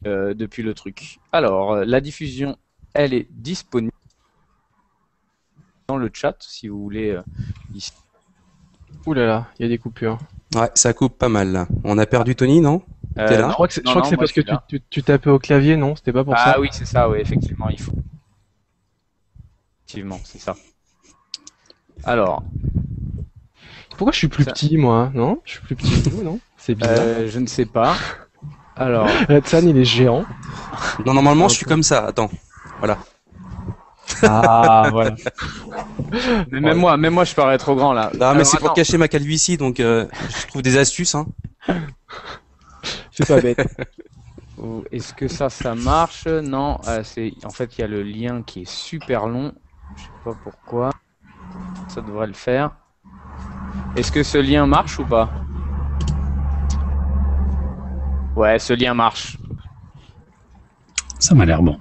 depuis le truc. Alors, la diffusion, elle est disponible dans le chat si vous voulez. Ici. Ouh là là, il y a des coupures. Ouais, ça coupe pas mal là. On a perdu Tony, non? T'es Je là? crois que c'est, je Non, crois que non, c'est moi parce je que suis là. tu tapais au clavier, non? C'était pas pour ça? Ah oui, c'est ça, oui, effectivement, il faut. Effectivement, c'est ça. Alors, Pourquoi je suis plus ça, petit, moi? Non? Je suis plus petit que vous, non? C'est bizarre. je ne sais pas. Alors, Red Sun, il est géant. Non, normalement, Un je suis peu. comme ça. Attends. Voilà. Ah, voilà. mais Ouais. même moi, je parais trop grand là. Non, mais Alors, c'est pour attends. cacher ma calvitie, donc je trouve des astuces, hein. C'est pas bête. Est-ce que ça marche? Non, en fait, il y a le lien qui est super long. Je sais pas pourquoi. Ça devrait le faire. Est-ce que ce lien marche ou pas? Ouais, ce lien marche. Ça m'a l'air bon.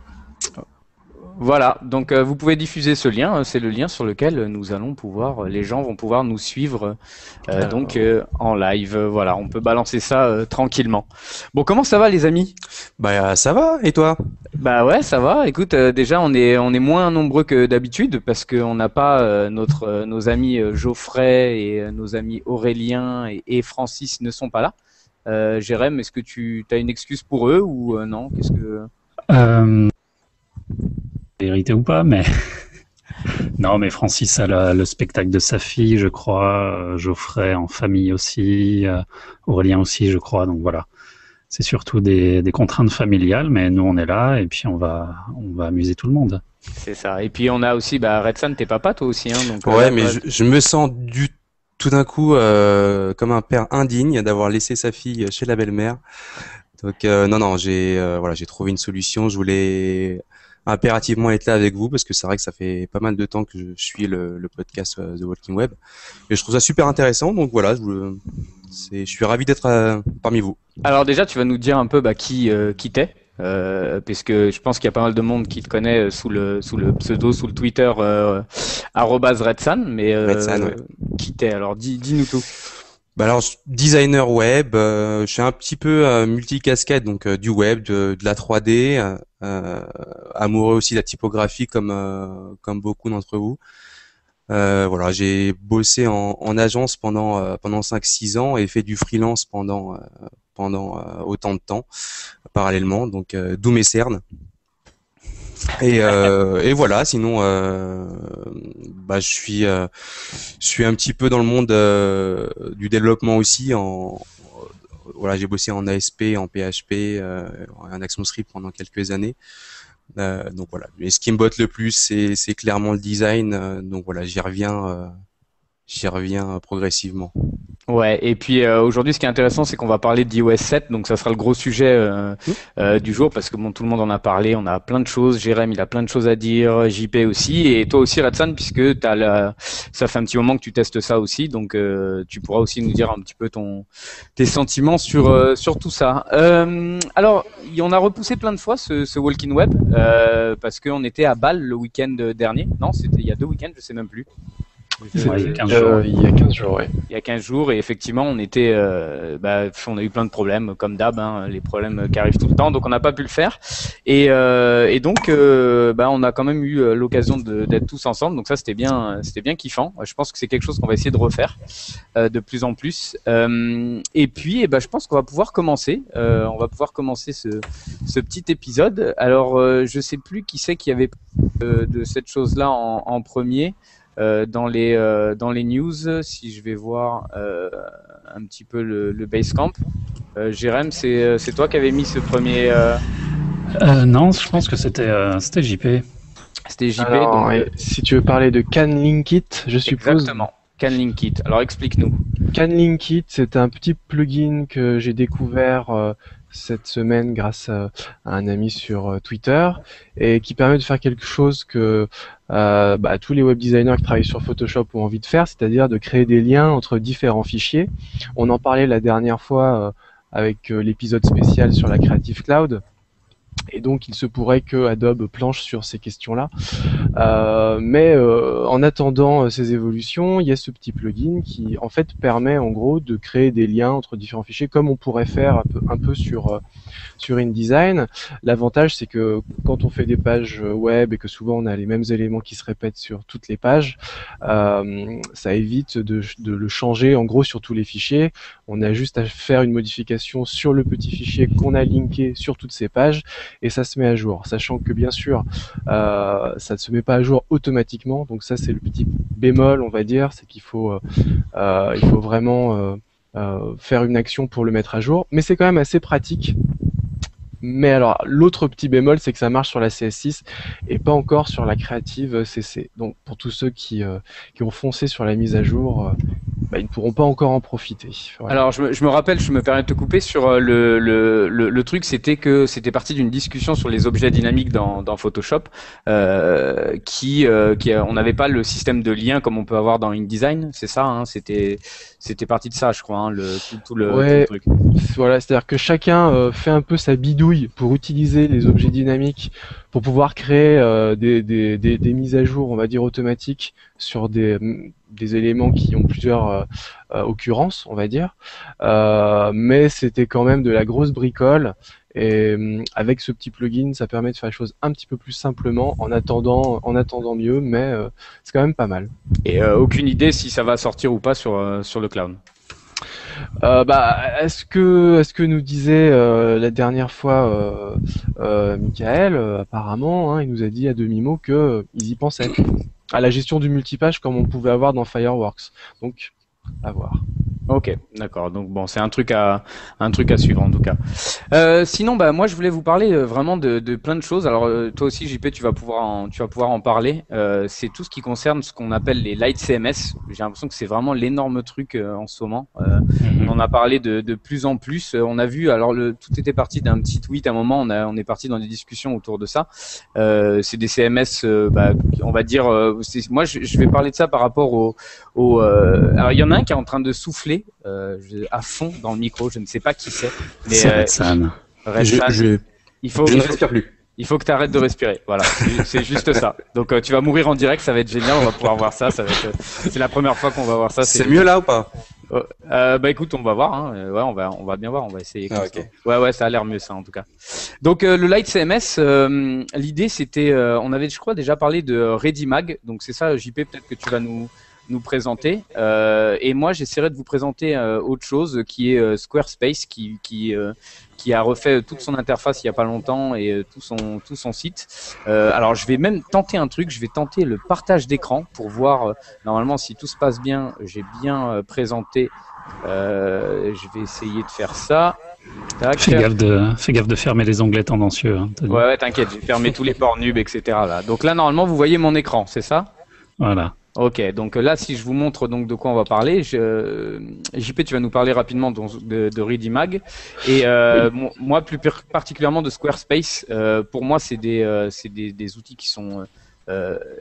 Voilà, donc vous pouvez diffuser ce lien, c'est le lien sur lequel nous allons pouvoir, les gens vont pouvoir nous suivre donc en live. Voilà, on peut balancer ça tranquillement. Bon, comment ça va les amis? Bah, ça va, et toi? Bah ouais, ça va. Écoute, déjà on est moins nombreux que d'habitude parce qu'on n'a pas nos amis Geoffrey et nos amis Aurélien et Francis ne sont pas là. Jérém, est-ce que tu as une excuse pour eux ou non? Qu'est-ce que Euh, Vérité ou pas, mais non, mais Francis a le spectacle de sa fille, je crois. Geoffrey en famille aussi, Aurélien aussi, je crois. Donc voilà, c'est surtout des contraintes familiales, mais nous on est là et puis on va amuser tout le monde. C'est ça. Et puis on a aussi Red Sun, t'es papa toi aussi, hein, donc Ouais, là, mais toi, je me sens tout d'un coup comme un père indigne d'avoir laissé sa fille chez la belle-mère. Donc non, non, voilà, j'ai trouvé une solution. Je voulais impérativement être là avec vous parce que c'est vrai que ça fait pas mal de temps que je suis le podcast The Walking Web et je trouve ça super intéressant. Donc voilà, je suis ravi d'être parmi vous. Alors déjà, tu vas nous dire un peu qui t'es, puisque je pense qu'il y a pas mal de monde qui te connaît sous le pseudo, sous le Twitter @redsun, mais Red Sun, ouais. qui t'es. Alors dis-nous tout. Bah alors, designer web, je suis un petit peu multicasquette, donc du web, de la 3D, amoureux aussi de la typographie comme beaucoup d'entre vous. Voilà, j'ai bossé en agence pendant 5-6 ans et fait du freelance pendant autant de temps parallèlement, donc d'où mes cernes. Et voilà, sinon, bah, je suis un petit peu dans le monde du développement aussi. Voilà, j'ai bossé en ASP, en PHP, en ActionScript pendant quelques années. Donc voilà. Et ce qui me botte le plus, c'est clairement le design. Donc voilà, j'y reviens progressivement. Ouais, et puis aujourd'hui, ce qui est intéressant, c'est qu'on va parler d'iOS 7, donc ça sera le gros sujet du jour, parce que bon, tout le monde en a parlé, on a plein de choses, Jérém, il a plein de choses à dire, JP aussi, et toi aussi, Redsan, puisque ça fait un petit moment que tu testes ça aussi, donc tu pourras aussi nous dire un petit peu tes sentiments sur tout ça. Alors, on a repoussé plein de fois ce Walking Web, parce qu'on était à Bâle le week-end dernier, non, c'était il y a 2 week-ends, je sais même plus. Ouais, il y a 15 jours. Il y a 15 jours, ouais. Il y a 15 jours et effectivement on on a eu plein de problèmes comme d'hab, hein, les problèmes qui arrivent tout le temps, donc on n'a pas pu le faire et donc on a quand même eu l'occasion d'être tous ensemble, donc ça c'était bien kiffant. Je pense que c'est quelque chose qu'on va essayer de refaire de plus en plus et puis je pense qu'on va pouvoir commencer ce petit épisode. Alors je sais plus qui c'est qui avait de cette chose là en premier. Dans les news, si je vais voir un petit peu le Basecamp. Jérém, c'est toi qui avais mis ce premier. Non, je pense que c'était JP. C'était JP. Alors, donc, ouais, si tu veux parler de CanLinkit, je suppose. exactement. CanLinkit. Alors explique-nous. CanLinkit, c'est un petit plugin que j'ai découvert cette semaine grâce à un ami sur Twitter et qui permet de faire quelque chose que tous les web designers qui travaillent sur Photoshop ont envie de faire, c'est-à-dire de créer des liens entre différents fichiers. On en parlait la dernière fois avec l'épisode spécial sur la Creative Cloud. Et donc, il se pourrait que Adobe planche sur ces questions-là. Mais en attendant ces évolutions, il y a ce petit plugin qui, en fait, permet en gros de créer des liens entre différents fichiers, comme on pourrait faire un peu sur InDesign. L'avantage, c'est que quand on fait des pages web et que souvent on a les mêmes éléments qui se répètent sur toutes les pages, ça évite de le changer en gros sur tous les fichiers. On a juste à faire une modification sur le petit fichier qu'on a linké sur toutes ces pages et ça se met à jour. Sachant que bien sûr, ça ne se met pas à jour automatiquement. Donc ça, c'est le petit bémol, on va dire, c'est qu'il faut vraiment faire une action pour le mettre à jour. Mais c'est quand même assez pratique. Mais alors, l'autre petit bémol, c'est que ça marche sur la CS6 et pas encore sur la Creative CC. Donc, pour tous ceux qui ont foncé sur la mise à jour, ils ne pourront pas encore en profiter. Voilà. Alors, je me rappelle, je me permets de te couper sur le truc, c'était que c'était parti d'une discussion sur les objets dynamiques dans Photoshop, on n'avait pas le système de lien comme on peut avoir dans InDesign, c'est ça, hein, c'était parti de ça, je crois, hein, tout le truc. Voilà, c'est-à-dire que chacun fait un peu sa bidouille pour utiliser les objets dynamiques pour pouvoir créer des mises à jour, on va dire automatiques, sur des éléments qui ont plusieurs occurrences, on va dire. Mais c'était quand même de la grosse bricole. Et avec ce petit plugin, ça permet de faire les choses un petit peu plus simplement en attendant mieux, mais c'est quand même pas mal. Et aucune idée si ça va sortir ou pas sur le cloud. Est-ce que nous disait la dernière fois Michael, apparemment, hein, il nous a dit à demi-mot que ils y pensaient à la gestion du multipage comme on pouvait avoir dans Fireworks. Donc, à voir. Ok, d'accord. Donc bon, c'est un truc à suivre en tout cas. Sinon, moi je voulais vous parler vraiment de plein de choses. Alors toi aussi, JP, tu vas pouvoir en parler. C'est tout ce qui concerne ce qu'on appelle les light CMS. J'ai l'impression que c'est vraiment l'énorme truc en ce moment. On en a parlé de plus en plus. On a vu, alors tout était parti d'un petit tweet à un moment. On est parti dans des discussions autour de ça. C'est des CMS, on va dire. Moi, je vais parler de ça par rapport alors il y en a un qui est en train de souffler à fond dans le micro, je ne sais pas qui c'est. Mais c'est Redsan. Je ne respire plus. Il faut que tu arrêtes de respirer. Voilà, c'est juste ça. Donc tu vas mourir en direct, ça va être génial, on va pouvoir voir ça. C'est la première fois qu'on va voir ça. C'est mieux là ou pas? Écoute, on va voir. Hein. Ouais, on va bien voir. On va essayer. Okay. Ouais, ça a l'air mieux ça en tout cas. Donc le Light CMS, l'idée c'était, on avait je crois déjà parlé de ReadyMag. Donc c'est ça, JP, peut-être que tu vas nous présenter, et moi j'essaierai de vous présenter autre chose qui est Squarespace qui a refait toute son interface il y a pas longtemps et tout son site. Alors je vais même tenter un truc, je vais tenter le partage d'écran pour voir normalement si tout se passe bien. J'ai bien présenté. Je vais essayer de faire ça. Tac. Fais gaffe de fermer les onglets tendancieux. Hein, ouais, t'inquiète, j'ai fermé tous les ports nubes, etc. Là. Donc là normalement vous voyez mon écran, c'est ça? Voilà. Ok, donc là, si je vous montre donc de quoi on va parler, JP, tu vas nous parler rapidement de ReadyMag et moi plus particulièrement de Squarespace. Pour moi, c'est des outils qui sont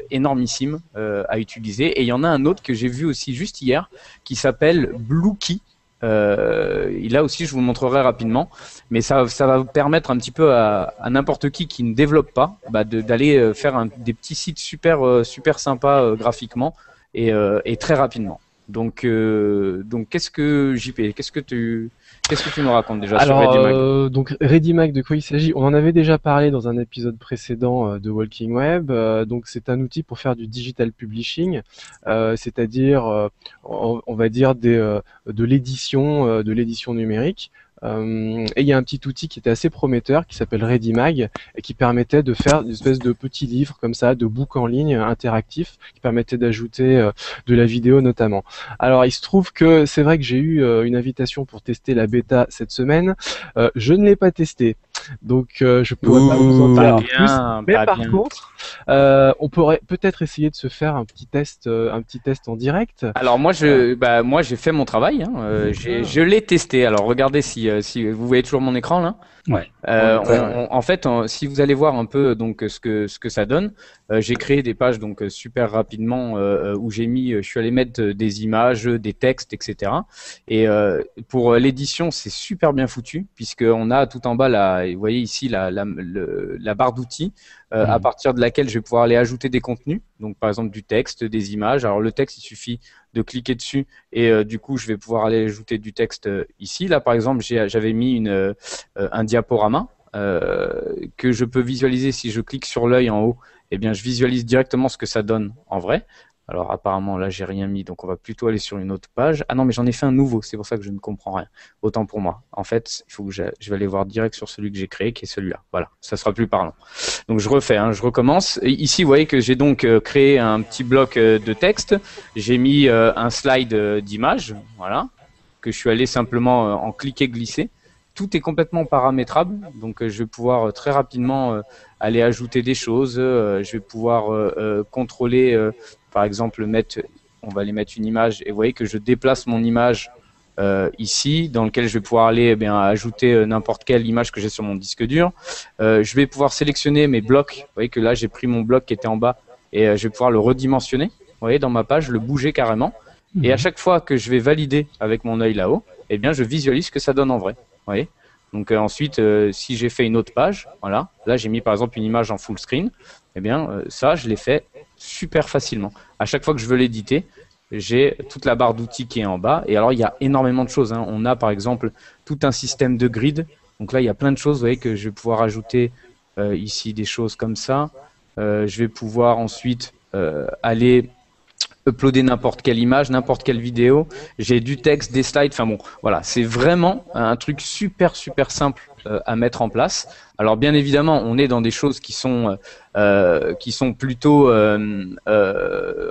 énormissimes à utiliser. Et il y en a un autre que j'ai vu aussi juste hier qui s'appelle Bluekey. Là aussi, je vous le montrerai rapidement, mais ça va vous permettre un petit peu à n'importe qui ne développe pas, d'aller faire des petits sites super sympas graphiquement et très rapidement. Donc qu'est-ce que JP, qu'est-ce que tu nous racontes déjà sur ReadyMag? Donc ReadyMag, de quoi il s'agit? On en avait déjà parlé dans un épisode précédent de Walking Web. Donc c'est un outil pour faire du digital publishing, c'est-à-dire on va dire de l'édition numérique. Et il y a un petit outil qui était assez prometteur qui s'appelle ReadyMag et qui permettait de faire une espèce de petits livres comme ça, de book en ligne interactifs qui permettait d'ajouter de la vidéo notamment. Alors il se trouve que c'est vrai que j'ai eu une invitation pour tester la bêta cette semaine. Je ne l'ai pas testé. Donc je pourrais pas vous en dire plus. Mais par contre, on pourrait peut-être essayer de se faire un petit test en direct. Alors moi j'ai fait mon travail. Hein. Je l'ai testé. Alors regardez si vous voyez toujours mon écran là. Ouais. En fait, si vous allez voir un peu donc ce que ça donne, j'ai créé des pages donc super rapidement où je suis allé mettre des images, des textes, etc. Et pour l'édition, c'est super bien foutu puisque on a tout en bas là, vous voyez ici la barre d'outils à partir de laquelle je vais pouvoir aller ajouter des contenus. Donc par exemple du texte, des images. Alors le texte, il suffit de cliquer dessus et du coup je vais pouvoir aller ajouter du texte ici. Là par exemple, j'avais mis un diaporama que je peux visualiser si je clique sur l'œil en haut. Eh bien, je visualise directement ce que ça donne en vrai. Alors apparemment là j'ai rien mis, donc on va plutôt aller sur une autre page. Ah non, mais j'en ai fait un nouveau, c'est pour ça que je ne comprends rien. Autant pour moi. En fait, il faut que je vais aller voir direct sur celui que j'ai créé, qui est celui-là. Voilà, ça sera plus parlant. Donc je refais, je recommence. Et ici, vous voyez que j'ai donc créé un petit bloc de texte. J'ai mis un slide d'image, voilà, que je suis allé simplement en cliquer-glisser. Tout est complètement paramétrable, donc je vais pouvoir très rapidement aller ajouter des choses. Je vais pouvoir contrôler, par exemple, on va aller mettre une image, et vous voyez que je déplace mon image ici, dans lequel je vais pouvoir aller ajouter n'importe quelle image que j'ai sur mon disque dur. Je vais pouvoir sélectionner mes blocs. Vous voyez que là, j'ai pris mon bloc qui était en bas et je vais pouvoir le redimensionner. Vous voyez, dans ma page, le bouger carrément. Et à chaque fois que je vais valider avec mon œil là-haut, eh bien, je visualise ce que ça donne en vrai. Vous voyez. Donc ensuite, si j'ai fait une autre page, voilà, là j'ai mis par exemple une image en full screen, eh bien ça je l'ai fait super facilement. À chaque fois que je veux l'éditer, j'ai toute la barre d'outils qui est en bas. Et alors il y a énormément de choses. On a par exemple tout un système de grid. Donc là il y a plein de choses. Vous voyez que je vais pouvoir ajouter ici des choses comme ça. Je vais pouvoir ensuite aller uploader n'importe quelle image, n'importe quelle vidéo. J'ai du texte, des slides. Enfin bon, voilà, c'est vraiment un truc super simple à mettre en place. Alors bien évidemment, on est dans des choses qui sont plutôt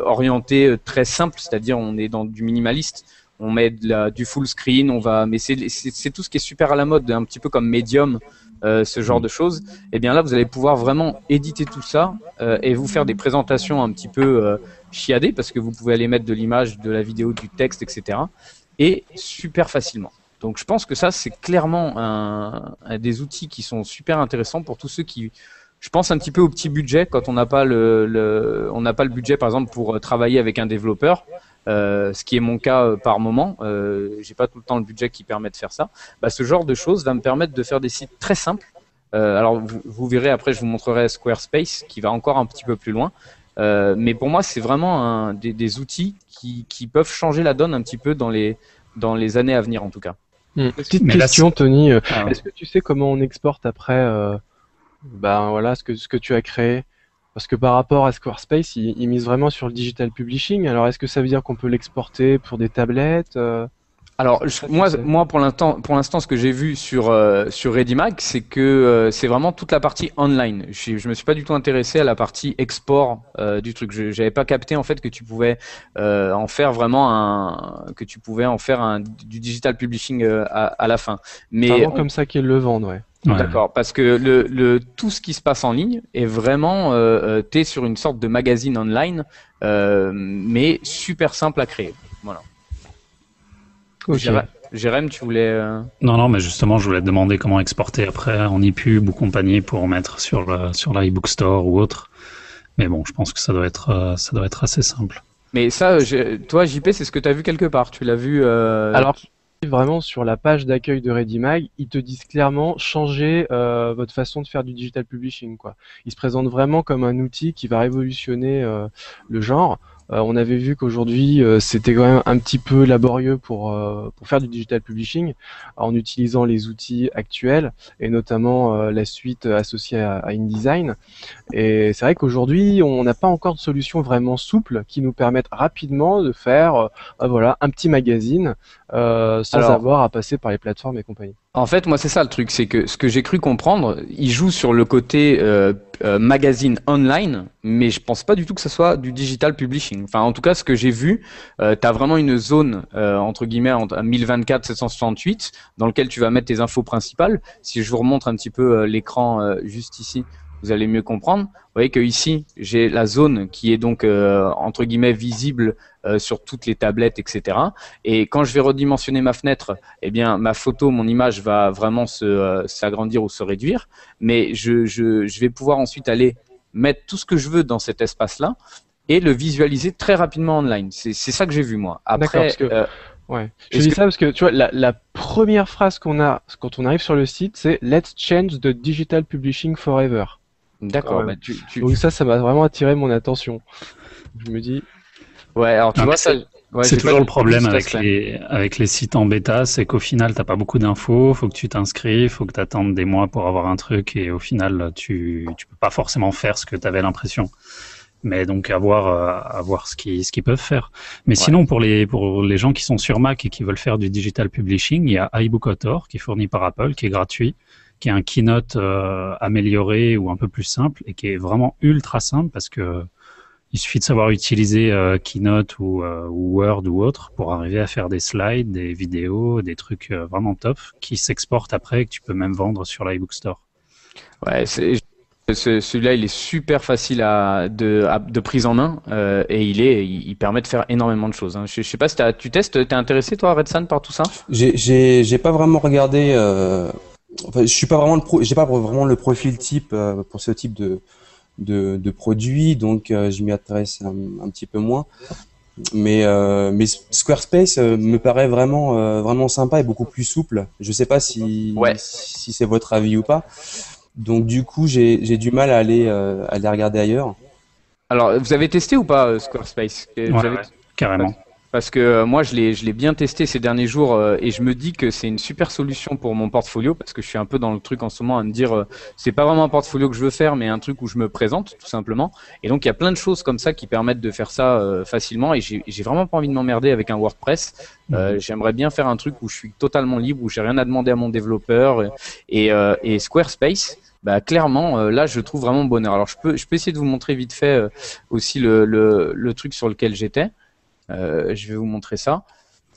orientées très simples, c'est-à-dire on est dans du minimaliste. On met du full screen, mais c'est tout ce qui est super à la mode, un petit peu comme Medium. Ce genre de choses, et bien là vous allez pouvoir vraiment éditer tout ça et vous faire des présentations un petit peu chiadées, parce que vous pouvez aller mettre de l'image, de la vidéo, du texte, etc. et super facilement. Donc je pense que ça c'est clairement un des outils qui sont super intéressants pour tous ceux qui, je pense un petit peu au petit budget, quand on n'a pas on n'a pas le budget par exemple pour travailler avec un développeur. Ce qui est mon cas par moment, j'ai pas tout le temps le budget qui permet de faire ça. Ce genre de choses va me permettre de faire des sites très simples. Alors vous verrez après, je vous montrerai Squarespace qui va encore un petit peu plus loin. Mais pour moi, c'est vraiment des outils qui peuvent changer la donne un petit peu dans les années à venir en tout cas. Petite question, Tony. Est-ce que tu sais comment on exporte après voilà, ce que tu as créé? Parce que par rapport à Squarespace, ils misent vraiment sur le digital publishing. Alors, est-ce que ça veut dire qu'on peut l'exporter pour des tablettes? Alors, moi, pour l'instant, ce que j'ai vu sur ReadyMag, c'est que c'est vraiment toute la partie online. Je me suis pas du tout intéressé à la partie export du truc. J'avais pas capté en fait que tu pouvais en faire vraiment du digital publishing à la fin. Mais c'est vraiment comme ça qu'ils le vendent, ouais. Ouais. D'accord, parce que tout ce qui se passe en ligne est vraiment, t'es sur une sorte de magazine online, mais super simple à créer. Voilà. Okay. Jérém, tu voulais Non, mais justement, je voulais te demander comment exporter après en ePub ou compagnie pour mettre sur l'iBook Store ou autre. Mais bon, je pense que ça doit être assez simple. Mais ça, toi, JP, c'est ce que tu as vu quelque part. Tu l'as vu Alors, vraiment sur la page d'accueil de ReadyMag, ils te disent clairement changer votre façon de faire du digital publishing, quoi. Ils se présentent vraiment comme un outil qui va révolutionner le genre. On avait vu qu'aujourd'hui c'était quand même un petit peu laborieux pour faire du digital publishing en utilisant les outils actuels et notamment la suite associée à InDesign. Et c'est vrai qu'aujourd'hui on n'a pas encore de solution vraiment souple qui nous permette rapidement de faire voilà, un petit magazine sans avoir à passer par les plateformes et compagnie. En fait, moi, c'est ça le truc, c'est que ce que j'ai cru comprendre, il joue sur le côté magazine online, mais je pense pas du tout que ce soit du digital publishing. Enfin, en tout cas, ce que j'ai vu, tu as vraiment une zone, entre guillemets, à 1024-768, dans lequel tu vas mettre tes infos principales. Si je vous remontre un petit peu l'écran juste ici, vous allez mieux comprendre. Vous voyez que ici, j'ai la zone qui est donc, entre guillemets, visible sur toutes les tablettes, etc. Et quand je vais redimensionner ma fenêtre, eh bien, ma photo, mon image va vraiment s'agrandir ou se réduire. Mais je vais pouvoir ensuite aller mettre tout ce que je veux dans cet espace-là et le visualiser très rapidement online. C'est ça que j'ai vu, moi. Après, Ouais. Je Est-ce dis que ça parce que tu vois, la première phrase qu'on a quand on arrive sur le site, c'est Let's change the digital publishing forever. Quand d'accord, même. bah Donc ça m'a vraiment attiré mon attention. Je me dis, ouais, alors tu Non, mais vois ça, ouais, c'est j'ai pas toujours le vu problème cet aspect. avec les sites en bêta, c'est qu'au final, t'as pas beaucoup d'infos, faut que tu t'inscrives, faut que tu attendes des mois pour avoir un truc, et au final, tu peux pas forcément faire ce que tu avais l'impression. Mais donc à voir ce qu'ils peuvent faire. Mais Ouais. sinon, pour les gens qui sont sur Mac et qui veulent faire du digital publishing, il y a iBook Author qui est fourni par Apple, qui est gratuit, qui est un Keynote amélioré ou un peu plus simple et qui est vraiment ultra simple parce que il suffit de savoir utiliser Keynote ou Word ou autre pour arriver à faire des slides, des vidéos, des trucs vraiment top qui s'exportent après et que tu peux même vendre sur l'iBook Store. Ouais, celui-là, il est super facile de prise en main et il permet de faire énormément de choses, hein. Je sais pas si tu testes, t'es intéressé toi, Redsan, par tout ça? J'ai pas vraiment regardé. Enfin, je suis pas vraiment j'ai pas vraiment le profil type pour ce type de produit, donc je m'y intéresse un petit peu moins. Mais Squarespace me paraît vraiment sympa et beaucoup plus souple. Je sais pas Ouais. si c'est votre avis ou pas. Donc du coup, j'ai du mal à aller regarder ailleurs. Alors, vous avez testé ou pas Squarespace? Vous Ouais, avez... ouais, carrément. Parce que moi, je l'ai bien testé ces derniers jours et je me dis que c'est une super solution pour mon portfolio parce que je suis un peu dans le truc en ce moment à me dire c'est pas vraiment un portfolio que je veux faire, mais un truc où je me présente tout simplement. Et donc, il y a plein de choses comme ça qui permettent de faire ça facilement et j'ai vraiment pas envie de m'emmerder avec un WordPress. J'aimerais bien faire un truc où je suis totalement libre, où j'ai rien à demander à mon développeur et Squarespace. Bah clairement, là je trouve vraiment bonheur. Alors je peux essayer de vous montrer vite fait aussi le truc sur lequel j'étais. Je vais vous montrer ça.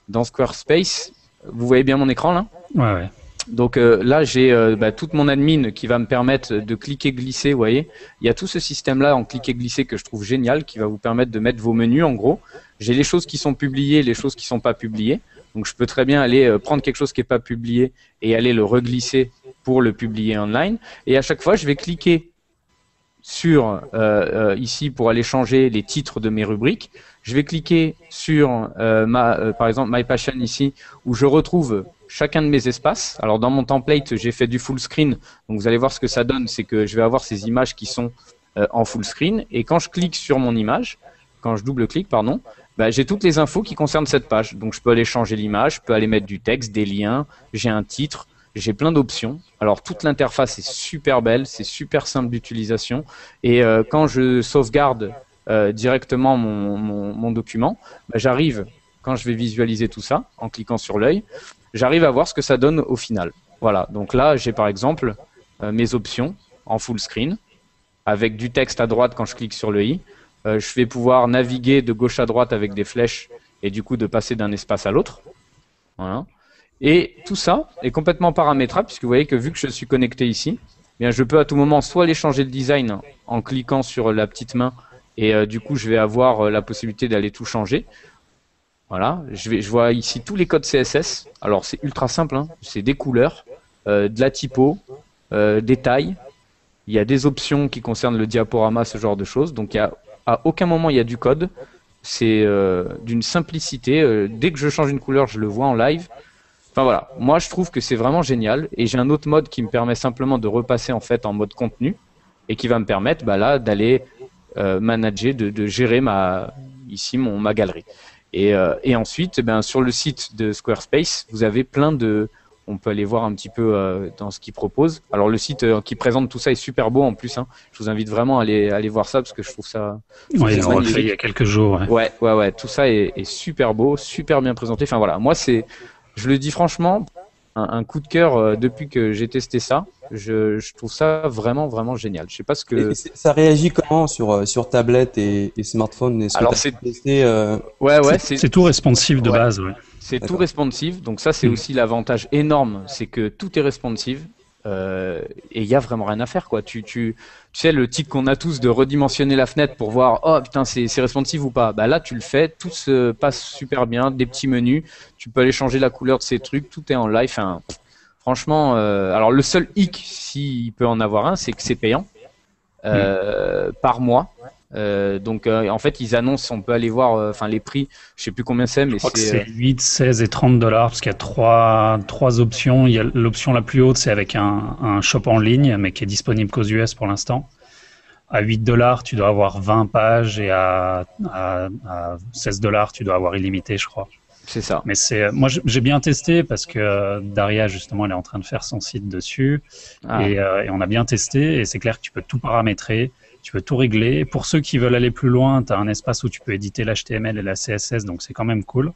Dans Squarespace, vous voyez bien mon écran là? Ouais, ouais. Donc là, j'ai toute mon admin qui va me permettre de cliquer-glisser, vous voyez. Il y a tout ce système-là en cliquer-glisser que je trouve génial, qui va vous permettre de mettre vos menus en gros. J'ai les choses qui sont publiées, les choses qui sont pas publiées. Donc je peux très bien aller prendre quelque chose qui est pas publié et aller le reglisser pour le publier online. Et à chaque fois, je vais cliquer sur ici pour aller changer les titres de mes rubriques. Je vais cliquer sur par exemple My Passion ici où je retrouve chacun de mes espaces. Alors dans mon template, j'ai fait du full screen. Donc vous allez voir ce que ça donne, c'est que je vais avoir ces images qui sont en full screen. Et quand je clique sur mon image, quand je double-clique, pardon, bah, j'ai toutes les infos qui concernent cette page. Donc je peux aller changer l'image, je peux aller mettre du texte, des liens, j'ai un titre, j'ai plein d'options. Alors toute l'interface est super belle, c'est super simple d'utilisation. Et quand je sauvegarde directement mon document, bah, j'arrive, quand je vais visualiser tout ça, en cliquant sur l'œil, j'arrive à voir ce que ça donne au final. Voilà, donc là j'ai par exemple mes options en full screen, avec du texte à droite quand je clique sur le i. Je vais pouvoir naviguer de gauche à droite avec des flèches et du coup de passer d'un espace à l'autre. Voilà. Et tout ça est complètement paramétrable puisque vous voyez que vu que je suis connecté ici, eh bien je peux à tout moment soit aller changer le design en cliquant sur la petite main et du coup je vais avoir la possibilité d'aller tout changer. Voilà, je vois ici tous les codes CSS. Alors c'est ultra simple, hein. C'est des couleurs, de la typo, des tailles. Il y a des options qui concernent le diaporama, ce genre de choses. Donc à aucun moment il y a du code. C'est d'une simplicité. Dès que je change une couleur, je le vois en live. Enfin voilà, moi je trouve que c'est vraiment génial. Et j'ai un autre mode qui me permet simplement de repasser en fait en mode contenu et qui va me permettre là d'aller manager, de gérer ma galerie. Et ensuite, sur le site de Squarespace, vous avez plein de... On peut aller voir un petit peu dans ce qu'ils proposent. Alors le site qui présente tout ça est super beau en plus, hein. Je vous invite vraiment à aller voir ça parce que je trouve ça Ouais, ils l'ont refait magnifique. il y a quelques jours. Ouais. Ouais. Tout ça est super beau, super bien présenté. Enfin voilà, moi je le dis franchement, un coup de cœur depuis que j'ai testé ça. Je trouve ça vraiment génial. Je sais pas ce que... Ça réagit comment sur tablette et smartphone? Est-ce que Alors tu as testé ouais, C'est tout responsive de ouais. base. Ouais. C'est tout D'accord. responsive, donc ça c'est aussi l'avantage énorme, c'est que tout est responsive et il y a vraiment rien à faire quoi. Tu sais le tic qu'on a tous de redimensionner la fenêtre pour voir oh putain c'est responsive ou pas. Bah là tu le fais, tout se passe super bien, des petits menus, tu peux aller changer la couleur de ces trucs, tout est en live. Enfin, franchement, alors le seul hic s'il peut en avoir un, c'est que c'est payant par mois. Donc en fait ils annoncent, on peut aller voir enfin les prix, je sais plus combien c'est, Je mais crois que c'est c'est 8, 16 et 30 dollars parce qu'il y a trois options. Il y a l'option la plus haute, c'est avec un shop en ligne, mais qui est disponible qu'aux US pour l'instant. À 8 dollars, tu dois avoir 20 pages et à 16 dollars, tu dois avoir illimité, je crois. c'est ça. Mais moi j'ai bien testé parce que Daria justement elle est en train de faire son site dessus Ah, et on a bien testé et c'est clair que tu peux tout paramétrer, tu peux tout régler. Pour ceux qui veulent aller plus loin, tu as un espace où tu peux éditer l'HTML et la CSS, donc c'est quand même cool.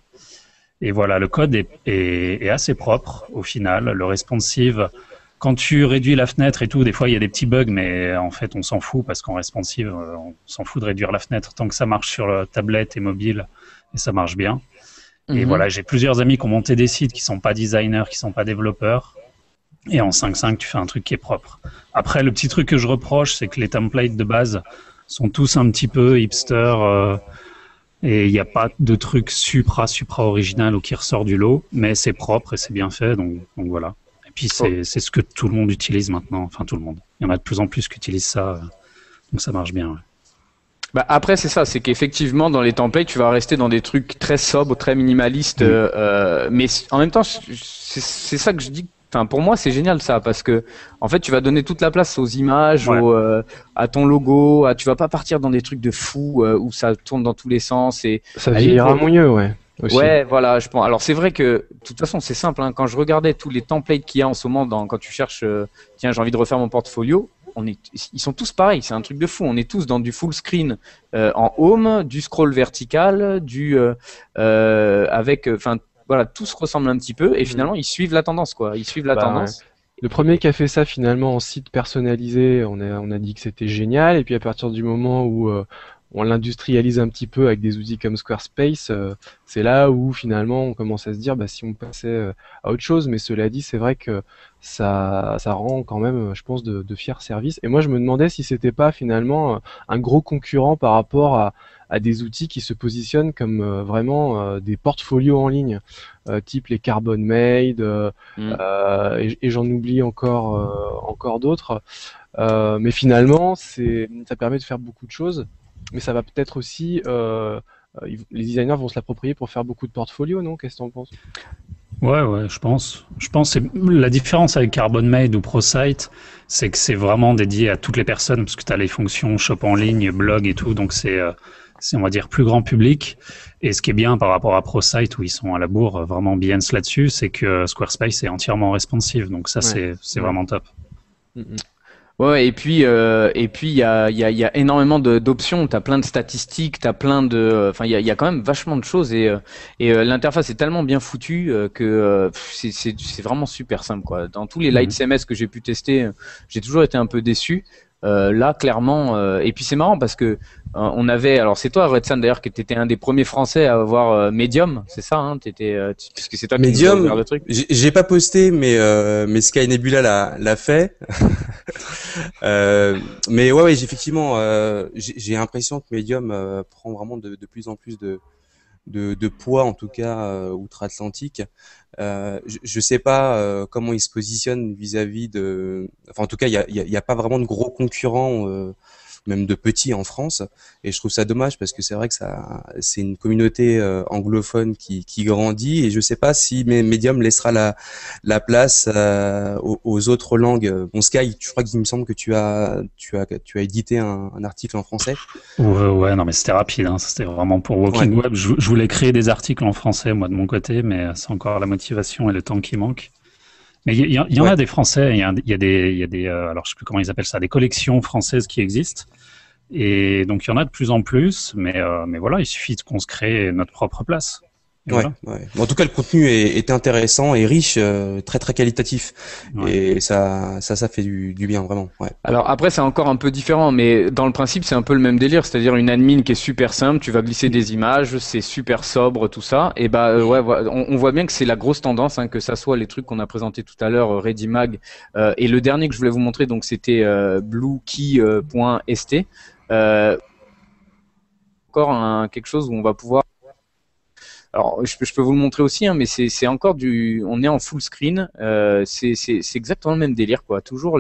Et voilà, le code est assez propre au final. Le responsive, quand tu réduis la fenêtre et tout, des fois il y a des petits bugs, mais en fait on s'en fout parce qu'en responsive, on s'en fout de réduire la fenêtre tant que ça marche sur le tablette et mobile et ça marche bien. Et voilà, j'ai plusieurs amis qui ont monté des sites qui sont pas designers, qui sont pas développeurs. Et en 5.5, tu fais un truc qui est propre. Après, le petit truc que je reproche, c'est que les templates de base sont tous un petit peu hipster et il n'y a pas de truc supra original ou qui ressort du lot, mais c'est propre et c'est bien fait, donc voilà. Et puis c'est ce que tout le monde utilise maintenant, enfin tout le monde. Il y en a de plus en plus qui utilisent ça, donc ça marche bien. Ouais. Bah après c'est ça, c'est qu'effectivement dans les templates tu vas rester dans des trucs très sobres, très minimalistes, mais en même temps c'est ça que je dis. Enfin pour moi c'est génial ça parce que en fait tu vas donner toute la place aux images, Ouais. à ton logo, tu vas pas partir dans des trucs de fou où ça tourne dans tous les sens et Ça à la limite, vieillira mieux, ouais. Aussi. ouais, voilà, je pense. Alors c'est vrai que de toute façon c'est simple. Hein, quand je regardais tous les templates qu'il y a en ce moment, quand tu cherches, tiens, j'ai envie de refaire mon portfolio, ils sont tous pareils. C'est un truc de fou. On est tous dans du full screen en home, du scroll vertical, enfin voilà, tout se ressemble un petit peu et finalement ils suivent la tendance quoi. Ils suivent la Bah, ouais. tendance. Le premier qui a fait ça finalement en site personnalisé, on a dit que c'était génial. Et puis à partir du moment où on l'industrialise un petit peu avec des outils comme Squarespace, c'est là où finalement on commence à se dire bah, si on passait à autre chose. Mais cela dit, c'est vrai que ça rend quand même, je pense, de fiers services. Et moi, je me demandais si c'était pas finalement un gros concurrent par rapport à des outils qui se positionnent comme vraiment des portfolios en ligne, type les Carbon Made. Mm. Et j'en oublie encore d'autres. Mais finalement, ça permet de faire beaucoup de choses, mais ça va peut-être aussi, les designers vont se l'approprier pour faire beaucoup de portfolios, non? Qu'est-ce que t'en penses? Ouais, je pense. Je pense que la différence avec Carbon Made ou ProSite, c'est que c'est vraiment dédié à toutes les personnes, parce que tu as les fonctions shop en ligne, blog et tout, donc c'est, on va dire, plus grand public. Et ce qui est bien par rapport à ProSite, où ils sont à la bourre vraiment bien là-dessus, c'est que Squarespace est entièrement responsive, donc ça, Ouais, c'est ouais. vraiment top. Mm, mm. Ouais, et puis il y a énormément d'options. T'as plein de statistiques, t'as plein de, enfin il y a quand même vachement de choses et l'interface est tellement bien foutue que c'est vraiment super simple quoi. Dans tous les Light Mhm. CMS que j'ai pu tester, j'ai toujours été un peu déçu. Là clairement, et puis c'est marrant parce que on avait, alors c'est toi Red Sun d'ailleurs qui étais un des premiers Français à avoir Medium, c'est ça, hein, puisque c'est toi qui nous a ouvert Medium, le truc. j'ai pas posté, mais Sky Nebula l'a fait. Euh, mais ouais, effectivement, j'ai l'impression que Medium prend vraiment de plus en plus de poids, en tout cas outre-Atlantique. Je sais pas comment il se positionne vis-à-vis de. Enfin, en tout cas, il y a pas vraiment de gros concurrents, même de petits en France. Et je trouve ça dommage parce que c'est vrai que c'est une communauté anglophone qui grandit. Et je sais pas si Medium laissera la place aux autres langues. Bon, Sky, je crois qu'il me semble que tu as édité un article en français. Ouais, non, mais c'était rapide, hein. C'était vraiment pour Ouais. Walking Web. Je voulais créer des articles en français, moi, de mon côté, mais c'est encore la motivation et le temps qui manque. Mais il y en Ouais. a des Français, il y a des alors je sais plus comment ils appellent ça, des collections françaises qui existent. Et donc il y en a de plus en plus, mais voilà, il suffit qu'on se crée notre propre place. Et Ouais, voilà. ouais. En tout cas, le contenu est intéressant et riche, très très qualitatif, Ouais. et ça fait du bien vraiment. Ouais. Alors après c'est encore un peu différent, mais dans le principe c'est un peu le même délire, c'est-à-dire une admin qui est super simple, tu vas glisser des images, c'est super sobre tout ça, et bah ouais, on voit bien que c'est la grosse tendance, hein, que ça soit les trucs qu'on a présentés tout à l'heure, Redimag, et le dernier que je voulais vous montrer donc c'était bluekey.st, encore quelque chose où on va pouvoir Alors, je peux vous le montrer aussi, hein, mais c'est encore on est en full screen. C'est exactement le même délire, quoi. Toujours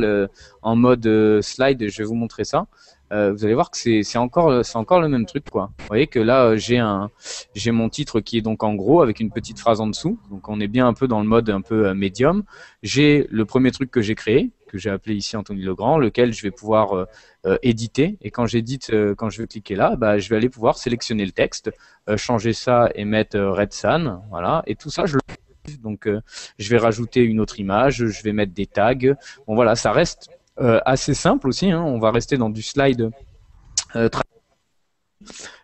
en mode slide. Je vais vous montrer ça. Vous allez voir que c'est encore le même truc, quoi. Vous voyez que là, j'ai mon titre qui est donc en gros avec une petite phrase en dessous. Donc, on est bien un peu dans le mode un peu médium. J'ai le premier truc que j'ai créé, que j'ai appelé ici Anthony Legrand, lequel je vais pouvoir éditer. Et quand j'édite, quand je vais cliquer là, bah, je vais aller pouvoir sélectionner le texte, changer ça et mettre Red Sun, voilà. Et tout ça, donc je vais rajouter une autre image, je vais mettre des tags. Bon voilà, ça reste assez simple aussi, hein. On va rester dans du slide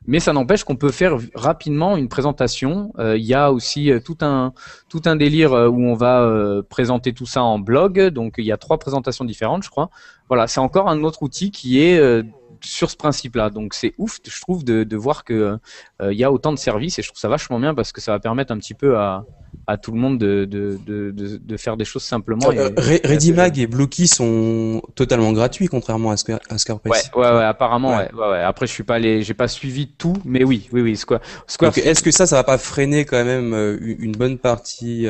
mais ça n'empêche qu'on peut faire rapidement une présentation. Il y a aussi tout un délire où on va présenter tout ça en blog. Donc il y a 3 présentations différentes, je crois. Voilà, c'est encore un autre outil qui est sur ce principe-là. Donc c'est ouf, je trouve, de voir que il y a autant de services et je trouve ça vachement bien parce que ça va permettre un petit peu à tout le monde de faire des choses simplement. Redimag et Blocky sont totalement gratuits contrairement à Squarespace. Ouais, apparemment, ouais. Après, j'ai pas suivi tout, mais oui. Squarespace. Donc, est-ce que ça va pas freiner quand même une bonne partie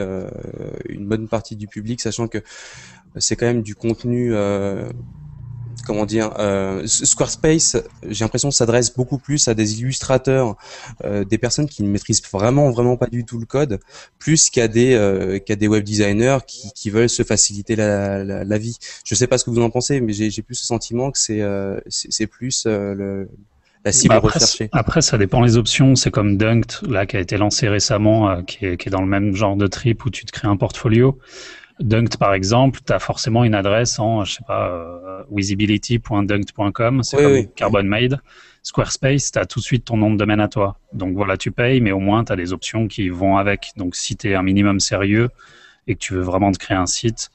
du public, sachant que c'est quand même du contenu, comment dire, Squarespace, j'ai l'impression que s'adresse beaucoup plus à des illustrateurs, des personnes qui ne maîtrisent vraiment pas du tout le code, plus qu'à des web designers qui veulent se faciliter la vie. Je sais pas ce que vous en pensez, mais j'ai plus ce sentiment que c'est plus la cible recherchée. Après, ça dépend les options. C'est comme Dunked, là, qui a été lancé récemment, qui est dans le même genre de trip où tu te crées un portfolio. Dunked, par exemple, tu as forcément une adresse en, je sais pas, visibility.dunked.com, c'est comme Carbon Made. Squarespace, tu as tout de suite ton nom de domaine à toi. Donc voilà, tu payes, mais au moins tu as des options qui vont avec. Donc si tu es un minimum sérieux et que tu veux vraiment te créer un site,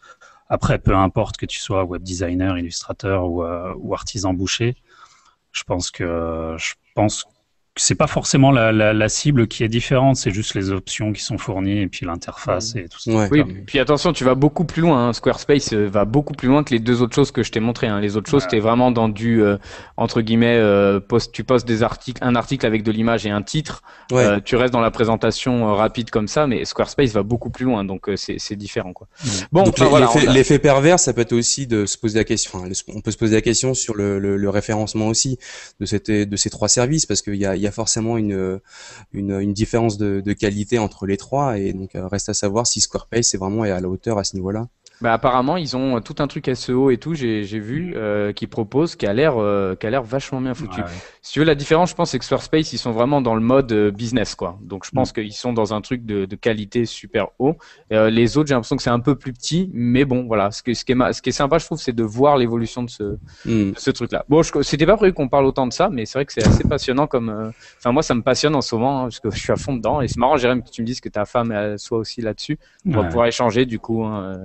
après, peu importe que tu sois web designer, illustrateur ou artisan boucher, je pense que c'est pas forcément la cible qui est différente, c'est juste les options qui sont fournies et puis l'interface et tout ça. Ouais. Oui, puis attention, tu vas beaucoup plus loin. Hein. Squarespace va beaucoup plus loin que les 2 autres choses que je t'ai montrées. Hein. Les autres choses, t'es vraiment dans du entre guillemets, tu postes un article avec de l'image et un titre. Ouais. Tu restes dans la présentation rapide comme ça, mais Squarespace va beaucoup plus loin, donc c'est différent, quoi. Bon, donc l'effet pervers, ça peut être aussi de se poser la question. Enfin, on peut se poser la question sur le référencement aussi de ces 3 services, parce qu'il y a forcément une différence de qualité entre les 3, et donc reste à savoir si Squarespace est vraiment à la hauteur à ce niveau-là. Bah apparemment ils ont tout un truc SEO et tout, j'ai vu qui propose, qui a l'air vachement bien foutu. Ouais. Si tu veux, la différence, je pense, c'est que Squarespace, ils sont vraiment dans le mode business, quoi. Donc je pense qu'ils sont dans un truc de qualité super haut. Les autres, j'ai l'impression que c'est un peu plus petit, mais bon, voilà. Ce qui est sympa, je trouve, c'est de voir l'évolution de ce truc-là. Bon, c'était pas prévu qu'on parle autant de ça, mais c'est vrai que c'est assez passionnant comme. Enfin, moi, ça me passionne en ce moment, hein, parce que je suis à fond dedans. Et c'est marrant, Jérôme, que tu me dises que ta femme soit aussi là-dessus. On va pouvoir échanger du coup. Hein,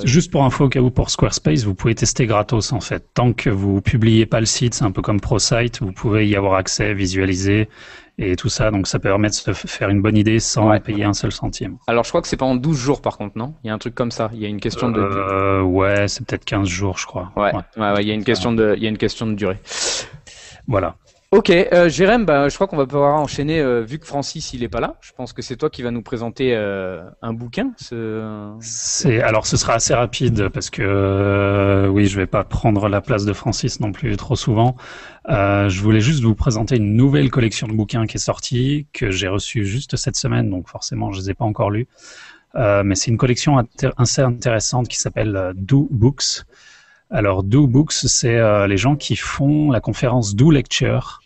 Juste pour info, au cas où, pour Squarespace, vous pouvez tester gratos en fait. Tant que vous publiez pas le site, c'est un peu comme ProSite, vous pouvez y avoir accès, visualiser et tout ça. Donc ça permet de se faire une bonne idée sans payer un seul centime. Alors je crois que c'est pendant 12 jours par contre, non? Il y a un truc comme ça. Il y a une question de. Ouais, c'est peut-être 15 jours, je crois. Ouais. Il y a une question de durée. Voilà. Ok, Jérém, je crois qu'on va pouvoir enchaîner, vu que Francis il est pas là. Je pense que c'est toi qui vas nous présenter un bouquin. Alors ce sera assez rapide parce que oui, je vais pas prendre la place de Francis non plus trop souvent. Je voulais juste vous présenter une nouvelle collection de bouquins qui est sortie, que j'ai reçue juste cette semaine, donc forcément je les ai pas encore lus. Mais c'est une collection assez intéressante qui s'appelle Do Books. Alors, Do Books, c'est les gens qui font la conférence Do Lecture,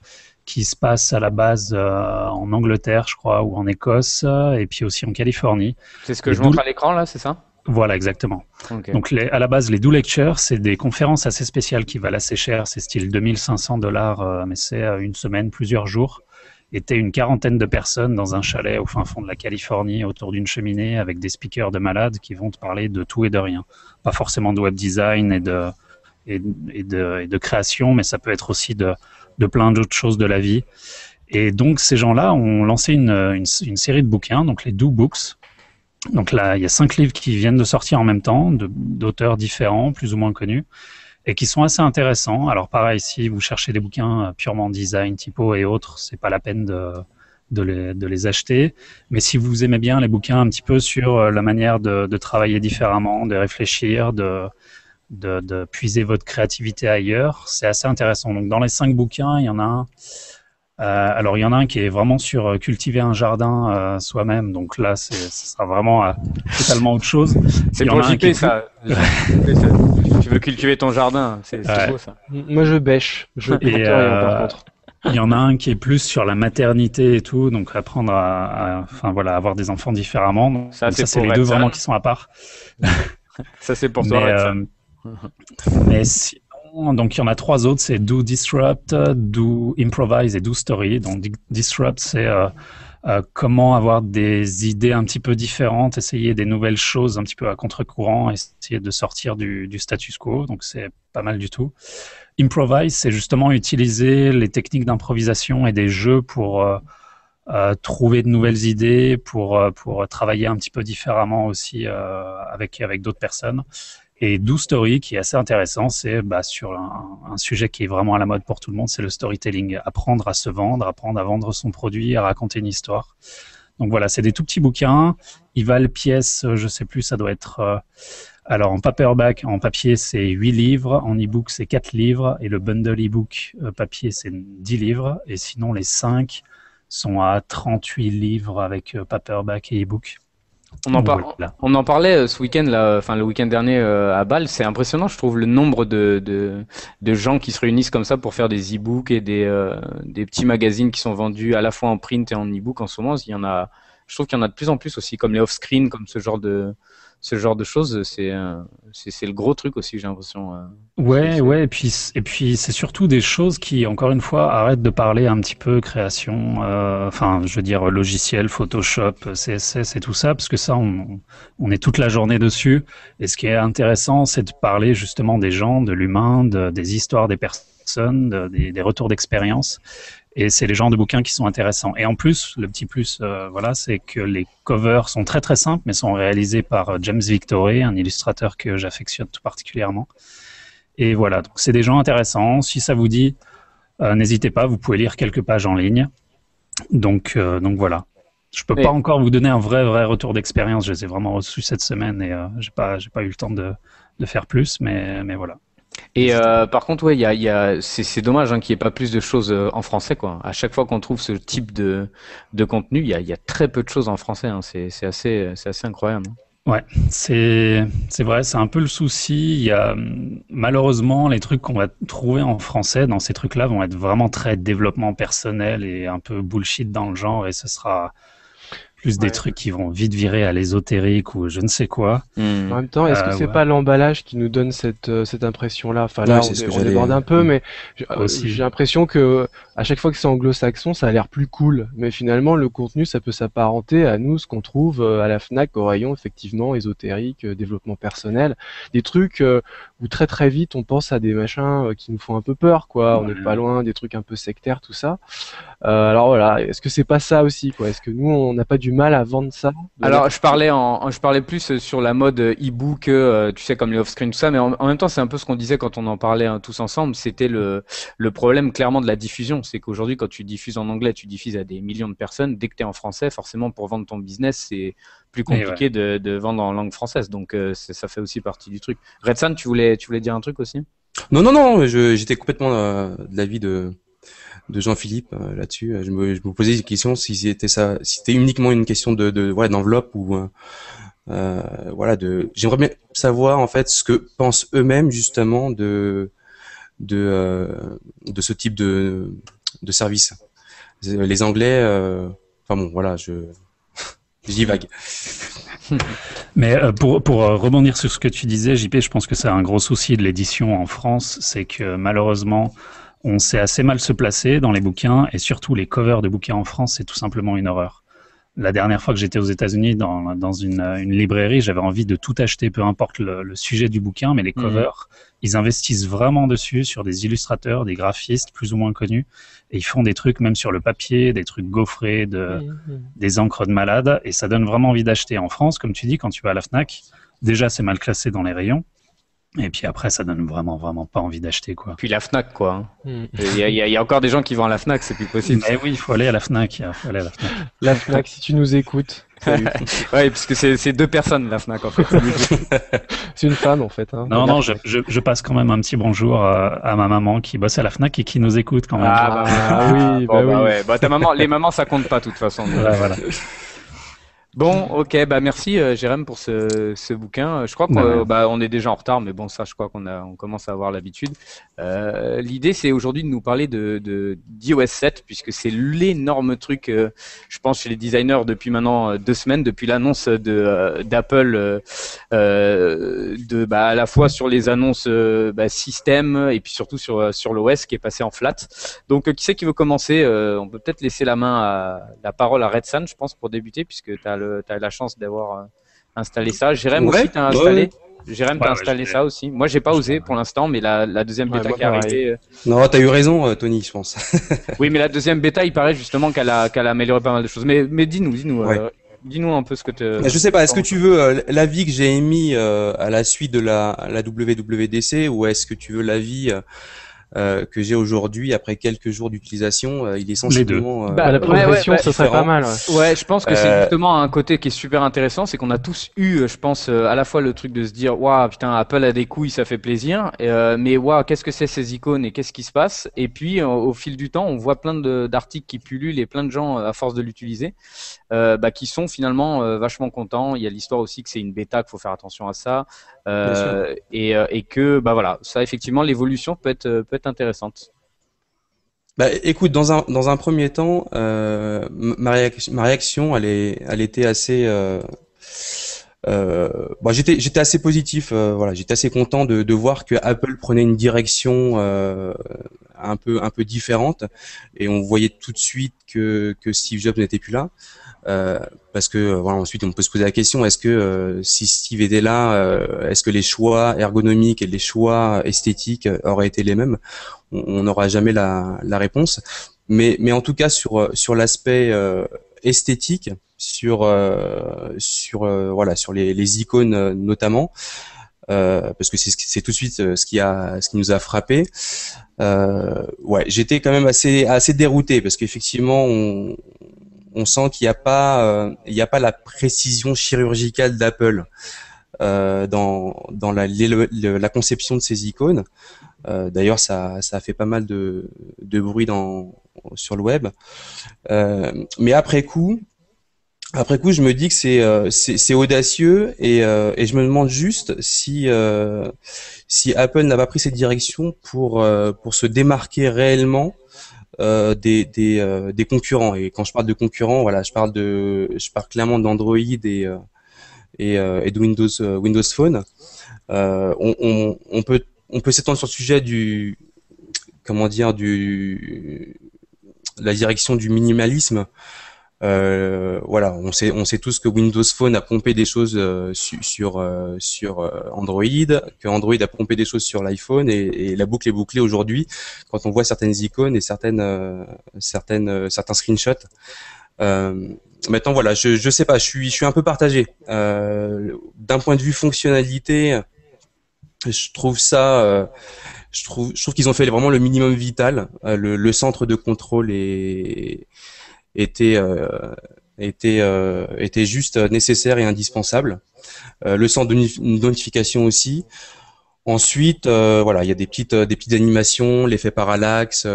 qui se passe à la base en Angleterre, je crois, ou en Écosse, et puis aussi en Californie. C'est ce que je montre à l'écran, là, c'est ça? Voilà, exactement. Okay. Donc, à la base, les Do Lecture, c'est des conférences assez spéciales qui valent assez cher. C'est style $2 500, mais c'est une semaine, plusieurs jours. Et t'es une quarantaine de personnes dans un chalet au fin fond de la Californie, autour d'une cheminée, avec des speakers de malades qui vont te parler de tout et de rien. Pas forcément de web design et de création, mais ça peut être aussi de plein d'autres choses de la vie. Et donc, ces gens-là ont lancé une série de bouquins, donc les Do Books. Donc là, il y a 5 livres qui viennent de sortir en même temps, d'auteurs différents, plus ou moins connus, et qui sont assez intéressants. Alors pareil, si vous cherchez des bouquins purement design, typo et autres, c'est pas la peine de les acheter. Mais si vous aimez bien les bouquins un petit peu sur la manière de travailler différemment, de réfléchir, de puiser votre créativité ailleurs, c'est assez intéressant. Donc dans les 5 bouquins, il y en a un. Alors il y en a un qui est vraiment sur cultiver un jardin soi-même. Donc là, ce sera vraiment totalement autre chose. C'est Il y pour en a un qui JP est ça. Tu veux cultiver ton jardin, c'est Ouais. beau ça. Moi, je bêche. Je plante Et rien, par contre. il y en a un qui est plus sur la maternité et tout, donc apprendre enfin voilà, avoir des enfants différemment. Donc Ça, c'est ça, c'est pour les deux Red vraiment Sun. qui sont à part. Ça c'est pour Mais, toi, Red Sun. mais sinon, donc il y en a 3 autres, c'est Do Disrupt, Do Improvise et Do Story. Donc Disrupt, c'est comment avoir des idées un petit peu différentes, essayer des nouvelles choses un petit peu à contre-courant, essayer de sortir du status quo. Donc c'est pas mal du tout. Improvise, c'est justement utiliser les techniques d'improvisation et des jeux pour trouver de nouvelles idées, pour travailler un petit peu différemment aussi avec d'autres personnes. Et Do Story, qui est assez intéressant, c'est sur un sujet qui est vraiment à la mode pour tout le monde, c'est le storytelling. Apprendre à se vendre, apprendre à vendre son produit, à raconter une histoire. Donc voilà, c'est des tout petits bouquins. Ils valent pièce, je sais plus, ça doit être... alors en paperback, en papier, c'est 8 livres. En e-book, c'est 4 livres. Et le bundle e-book papier, c'est 10 livres. Et sinon, les 5 sont à 38 livres avec paperback et e-book. Donc voilà. On en parlait ce week-end là, enfin le week-end dernier à Bâle. C'est impressionnant, je trouve, le nombre de gens qui se réunissent comme ça pour faire des e-books et des petits magazines qui sont vendus à la fois en print et en e-book en ce moment. Il y en a, je trouve qu'il y en a de plus en plus aussi, comme les off-screen, comme ce genre de choses. C'est le gros truc aussi, j'ai l'impression. Ouais, et puis c'est surtout des choses qui, encore une fois, arrêtent de parler un petit peu création, enfin, je veux dire, logiciel, Photoshop, CSS et tout ça, parce que ça, on est toute la journée dessus. Et ce qui est intéressant, c'est de parler justement des gens, de l'humain, des histoires des personnes, des retours d'expérience. Et c'est les genres de bouquins qui sont intéressants. Et en plus, le petit plus, voilà, c'est que les covers sont très très simples, mais sont réalisés par James Victoré, un illustrateur que j'affectionne tout particulièrement. Et voilà, donc c'est des gens intéressants. Si ça vous dit, n'hésitez pas, vous pouvez lire quelques pages en ligne. Donc voilà. Je peux pas encore vous donner un vrai retour d'expérience. Je les ai vraiment reçus cette semaine et j'ai pas eu le temps de faire plus, mais voilà. Et par contre, ouais, c'est dommage qu'il n'y ait pas plus de choses en français, quoi. À chaque fois qu'on trouve ce type de contenu, il y a très peu de choses en français. Hein. C'est assez incroyable. Hein. Ouais, c'est vrai, c'est un peu le souci. Il y a malheureusement les trucs qu'on va trouver en français dans ces trucs-là vont être vraiment très développement personnel et un peu bullshit dans le genre, et ce sera plus des trucs qui vont vite virer à l'ésotérique ou je ne sais quoi. En même temps, est-ce que c'est pas l'emballage qui nous donne cette impression-là? Enfin là, on déborde un peu, mais j'ai l'impression que à chaque fois que c'est anglo-saxon, ça a l'air plus cool. Mais finalement, le contenu, ça peut s'apparenter à nous, ce qu'on trouve à la Fnac, au rayon, effectivement, ésotérique, développement personnel. Des trucs où très très vite, on pense à des machins qui nous font un peu peur, quoi. On n'est pas loin des trucs un peu sectaires, tout ça. Alors voilà, est-ce que c'est pas ça aussi, quoi? Est-ce que nous, on n'a pas du mal à vendre ça? Alors, je parlais plus sur la mode e-book, tu sais, comme les off-screen, tout ça, mais en même temps, c'est un peu ce qu'on disait quand on en parlait tous ensemble. C'était le problème clairement de la diffusion. C'est qu'aujourd'hui, quand tu diffuses en anglais, tu diffuses à des millions de personnes. Dès que tu es en français, forcément, pour vendre ton business, c'est plus compliqué de vendre en langue française. Donc, ça fait aussi partie du truc. Red Sun, tu voulais dire un truc aussi? Non, j'étais complètement de l'avis de Jean-Philippe là-dessus. Je me posais des questions si c'était uniquement une question d'enveloppe ou j'aimerais bien savoir en fait ce que pensent eux-mêmes justement de ce type de service. Les Anglais, je divague. Mais pour rebondir sur ce que tu disais, JP, je pense que c'est un gros souci de l'édition en France, c'est que malheureusement on sait assez mal se placer dans les bouquins, et surtout les covers de bouquins en France, c'est tout simplement une horreur. La dernière fois que j'étais aux États-Unis dans une librairie, j'avais envie de tout acheter, peu importe le sujet du bouquin, mais les covers, ils investissent vraiment dessus sur des illustrateurs, des graphistes plus ou moins connus, et ils font des trucs même sur le papier, des trucs gaufrés, des encres de malade, et ça donne vraiment envie d'acheter. En France, comme tu dis, quand tu vas à la Fnac, déjà c'est mal classé dans les rayons. Et puis après, ça donne vraiment, vraiment pas envie d'acheter, quoi. Puis la Fnac, quoi. Hein. Hmm. Il y a encore des gens qui vont à la Fnac, c'est plus possible. Mais oui, il faut aller à la Fnac. Il faut aller à la Fnac. La Fnac, si tu nous écoutes, salut. Ouais, parce que c'est deux personnes, la Fnac, en fait. C'est une femme en fait. Hein. Non, non, je passe quand même un petit bonjour à ma maman qui bosse à la Fnac et qui nous écoute quand même. Ah, oui, bon, oui. ouais. Bah, ta maman, les mamans, ça compte pas, de toute façon. Voilà, voilà. Bon, ok, bah merci Jérém pour ce bouquin. Je crois qu'on est déjà en retard, mais bon, ça, je crois on commence à avoir l'habitude. L'idée, c'est aujourd'hui de nous parler d'iOS 7, puisque c'est l'énorme truc, je pense, chez les designers depuis maintenant 2 semaines, depuis l'annonce d'Apple, à la fois sur les annonces système et puis surtout sur l'OS qui est passé en flat. Donc, qui c'est qui veut commencer? On peut peut-être laisser la parole à Redsan, je pense, pour débuter, puisque t'as la chance d'avoir installé ça. Jérém aussi, t'as installé. Jérém, t'as installé ça aussi. Moi, j'ai pas osé pour l'instant, mais la deuxième bêta qui est arrivée. Non, t'as eu raison, Tony, je pense. Oui, mais la deuxième bêta, il paraît justement qu'elle a amélioré pas mal de choses. Mais dis-nous. Ouais. Dis-nous un peu ce que tu. Je sais pas, est-ce que tu veux l'avis que j'ai émis à la suite de la WWDC ou est-ce que tu veux l'avis que j'ai aujourd'hui après quelques jours d'utilisation? Il est sensiblement la progression, ça serait pas mal. Ouais, je pense que c'est justement un côté qui est super intéressant, c'est qu'on a tous eu, je pense, à la fois le truc de se dire, waouh, putain, Apple a des couilles, ça fait plaisir, mais waouh, qu'est-ce que c'est ces icônes et qu'est-ce qui se passe? Et puis, au fil du temps, on voit plein d'articles qui pullulent et plein de gens, à force de l'utiliser, qui sont finalement vachement contents. Il y a l'histoire aussi que c'est une bêta, qu'il faut faire attention à ça, et que, voilà, ça effectivement, l'évolution peut être intéressante. Bah, écoute, dans un premier temps, ma réaction, elle était assez. J'étais assez positif. Voilà, j'étais assez content de voir que Apple prenait une direction un peu différente, et on voyait tout de suite que Steve Jobs n'était plus là. Parce que voilà, ensuite on peut se poser la question, est-ce que si Steve était là, est-ce que les choix ergonomiques et les choix esthétiques auraient été les mêmes? On n'aura jamais la réponse, mais en tout cas sur l'aspect esthétique, sur les icônes notamment, parce que c'est tout de suite ce qui nous a frappé. J'étais quand même assez dérouté parce qu'effectivement on sent qu'il n'y a pas la précision chirurgicale d'Apple dans la conception de ces icônes. D'ailleurs, ça a fait pas mal de bruit sur le web. Mais après coup, je me dis que c'est audacieux et je me demande juste si Apple n'a pas pris cette direction pour se démarquer réellement des concurrents. Et quand je parle de concurrents, voilà, je parle clairement d'Android et de Windows Phone. On peut s'étendre sur le sujet la direction du minimalisme. On sait tous que Windows Phone a pompé des choses sur Android, que Android a pompé des choses sur l'iPhone, et la boucle est bouclée aujourd'hui quand on voit certaines icônes et certains screenshots. Maintenant, voilà, je sais pas, je suis un peu partagé. D'un point de vue fonctionnalité, je trouve qu'ils ont fait vraiment le minimum vital. Le centre de contrôle était juste nécessaire et indispensable. Le centre de notification aussi. Ensuite, il y a des petites animations, l'effet parallaxe,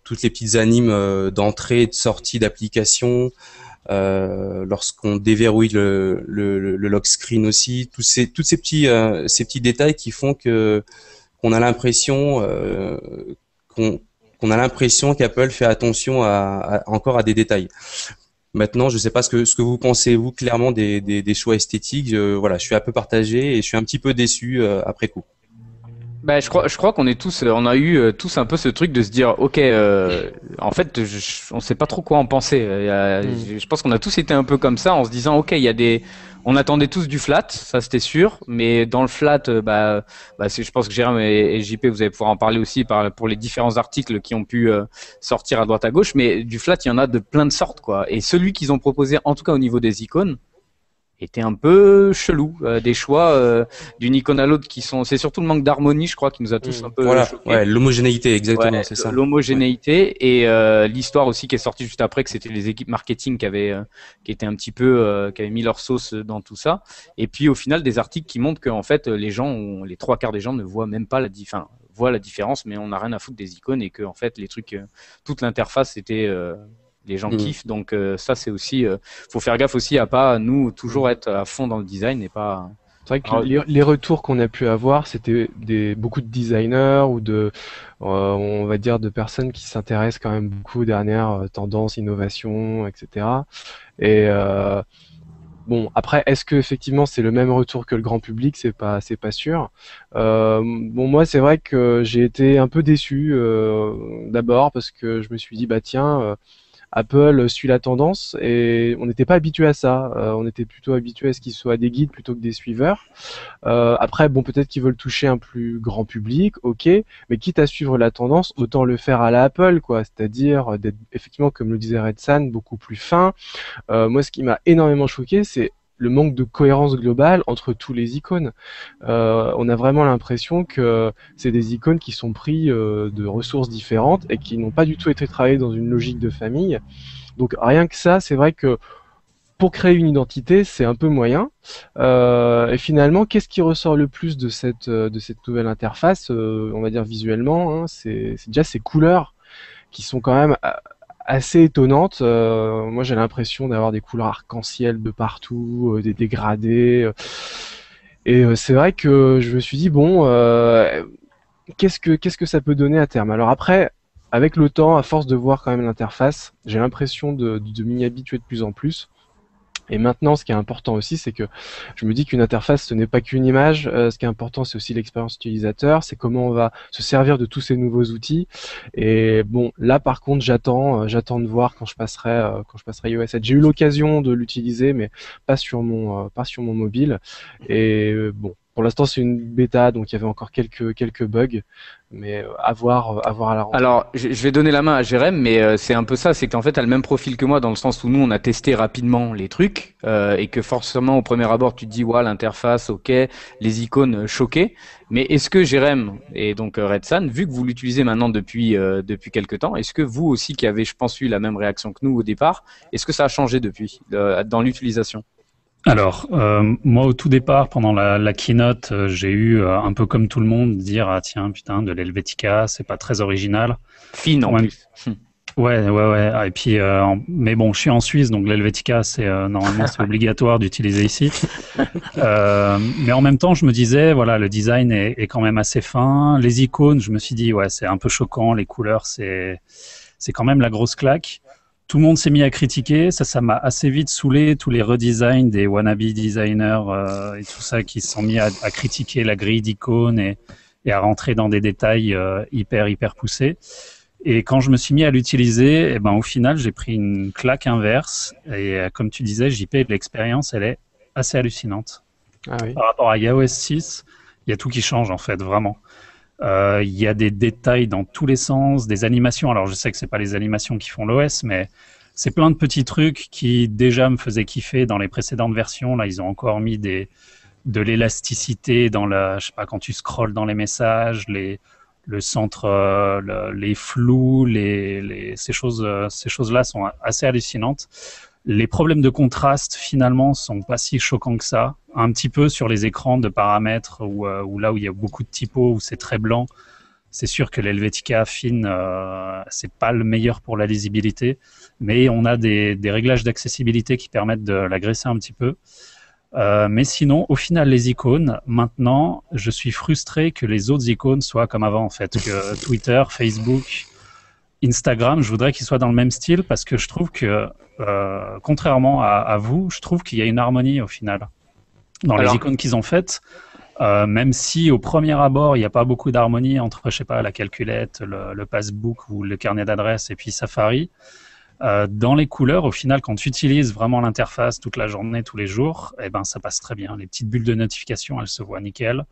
toutes les petites animes d'entrée et de sortie d'application. Lorsqu'on déverrouille le lock screen aussi, tous ces petits détails qui font qu'on a l'impression qu'Apple fait attention encore à des détails. Maintenant, je ne sais pas ce que vous pensez, vous, clairement, des choix esthétiques. Je suis un peu partagé et je suis un petit peu déçu après coup. Bah, je crois qu'on est tous, on a eu tous un peu ce truc de se dire, ok, en fait, on sait pas trop quoi en penser. Je pense qu'on a tous été un peu comme ça, en se disant, ok, on attendait tous du flat, ça c'était sûr, mais dans le flat, je pense que Jérôme et JP, vous allez pouvoir en parler aussi pour les différents articles qui ont pu sortir à droite à gauche, mais du flat, il y en a de plein de sortes, quoi. Et celui qu'ils ont proposé, en tout cas au niveau des icônes, étaient un peu chelous. Des choix d'une icône à l'autre qui sont, c'est surtout le manque d'harmonie, je crois, qui nous a tous un peu Voilà, choqués. ouais, l'homogénéité, exactement, Ouais, c'est ça. l'homogénéité et l'histoire aussi qui est sortie juste après, que c'était les équipes marketing qui étaient un petit peu, qui avaient mis leur sauce dans tout ça. Et puis au final, des articles qui montrent que en fait, les trois quarts des gens ne voient même pas voient la différence, mais on n'a rien à foutre des icônes et que en fait, les trucs, toute l'interface, c'était les gens kiffent. Donc ça, c'est aussi, faut faire gaffe aussi à pas nous toujours être à fond dans le design et pas. C'est vrai que les retours qu'on a pu avoir, c'était beaucoup de designers ou on va dire, de personnes qui s'intéressent quand même beaucoup aux dernières tendances, innovations, etc. Et bon, après, est-ce que effectivement c'est le même retour que le grand public? C'est pas sûr. Bon, moi, c'est vrai que j'ai été un peu déçu d'abord parce que je me suis dit, bah tiens. Apple suit la tendance et on n'était pas habitué à ça. On était plutôt habitué à ce qu'ils soient des guides plutôt que des suiveurs. Après, bon, peut-être qu'ils veulent toucher un plus grand public, ok, mais quitte à suivre la tendance, autant le faire à la Apple, quoi. C'est-à-dire d'être effectivement, comme le disait Red San, beaucoup plus fin. Moi, ce qui m'a énormément choqué, c'est le manque de cohérence globale entre tous les icônes. On a vraiment l'impression que c'est des icônes qui sont pris de ressources différentes et qui n'ont pas du tout été travaillées dans une logique de famille. Donc rien que ça, c'est vrai que pour créer une identité, c'est un peu moyen. Et finalement, qu'est-ce qui ressort le plus de cette nouvelle interface, on va dire visuellement, hein, c'est déjà ces couleurs qui sont quand même assez étonnante. Moi, j'ai l'impression d'avoir des couleurs arc-en-ciel de partout, des dégradés. Et c'est vrai que je me suis dit bon, qu'est-ce que ça peut donner à terme? Alors après, avec le temps, à force de voir quand même l'interface, j'ai l'impression de m'y habituer de plus en plus. Et maintenant, ce qui est important aussi, c'est que je me dis qu'une interface, ce n'est pas qu'une image. Ce qui est important, c'est aussi l'expérience utilisateur. C'est comment on va se servir de tous ces nouveaux outils. Et bon, là, par contre, j'attends de voir quand je passerai iOS 7. J'ai eu l'occasion de l'utiliser, mais pas sur mon mobile. Et bon, pour l'instant, c'est une bêta, donc il y avait encore quelques bugs, mais à voir à la rentrée. Alors, je vais donner la main à Jérém, mais c'est un peu ça, c'est qu'en fait, elle a le même profil que moi, dans le sens où nous, on a testé rapidement les trucs, et que forcément, au premier abord, tu te dis, ouais, l'interface, ok, les icônes choquées. Mais est-ce que Jérém et donc Red Sun, vu que vous l'utilisez maintenant depuis quelques temps, est-ce que vous aussi, qui avez, je pense, eu la même réaction que nous au départ, est-ce que ça a changé depuis dans l'utilisation? Alors, moi au tout départ, pendant la keynote, j'ai eu un peu comme tout le monde dire ah tiens putain de l'Helvetica, c'est pas très original. Fine en Ouais. plus. Ouais. Ah, et puis, mais bon, je suis en Suisse, donc l'Helvetica, c'est normalement c'est obligatoire d'utiliser ici. Mais en même temps, je me disais voilà, le design est quand même assez fin. Les icônes, je me suis dit ouais, c'est un peu choquant. Les couleurs, c'est quand même la grosse claque. Tout le monde s'est mis à critiquer, ça m'a assez vite saoulé, tous les redesigns des wannabe designers et tout ça qui se sont mis à critiquer la grille d'icônes et à rentrer dans des détails hyper poussés. Et quand je me suis mis à l'utiliser, eh ben, au final, j'ai pris une claque inverse. Et comme tu disais, JP, l'expérience, elle est assez hallucinante. Ah oui. Par rapport à iOS 6, il y a tout qui change en fait, vraiment. Il y a des détails dans tous les sens, des animations. Alors, je sais que c'est pas les animations qui font l'OS, mais c'est plein de petits trucs qui déjà me faisaient kiffer dans les précédentes versions. Là, ils ont encore mis de l'élasticité dans je sais pas, quand tu scrolles dans les messages, le centre, les flous, ces choses-là sont assez hallucinantes. Les problèmes de contraste, finalement, sont pas si choquants que ça. Un petit peu sur les écrans de paramètres où là où il y a beaucoup de typos, où c'est très blanc, c'est sûr que l'Helvetica fine, c'est pas le meilleur pour la lisibilité, mais on a des réglages d'accessibilité qui permettent de l'agresser un petit peu. Mais sinon, au final, les icônes, maintenant, je suis frustré que les autres icônes soient comme avant, en fait, que Twitter, Facebook, Instagram, je voudrais qu'ils soient dans le même style parce que je trouve que, contrairement à vous, je trouve qu'il y a une harmonie au final dans les icônes qu'ils ont faites. Même si au premier abord, il n'y a pas beaucoup d'harmonie entre, je sais pas, la calculette, le passbook ou le carnet d'adresses et puis Safari. Dans les couleurs, au final, quand tu utilises vraiment l'interface toute la journée, tous les jours, eh ben, ça passe très bien. Les petites bulles de notification, elles se voient nickel.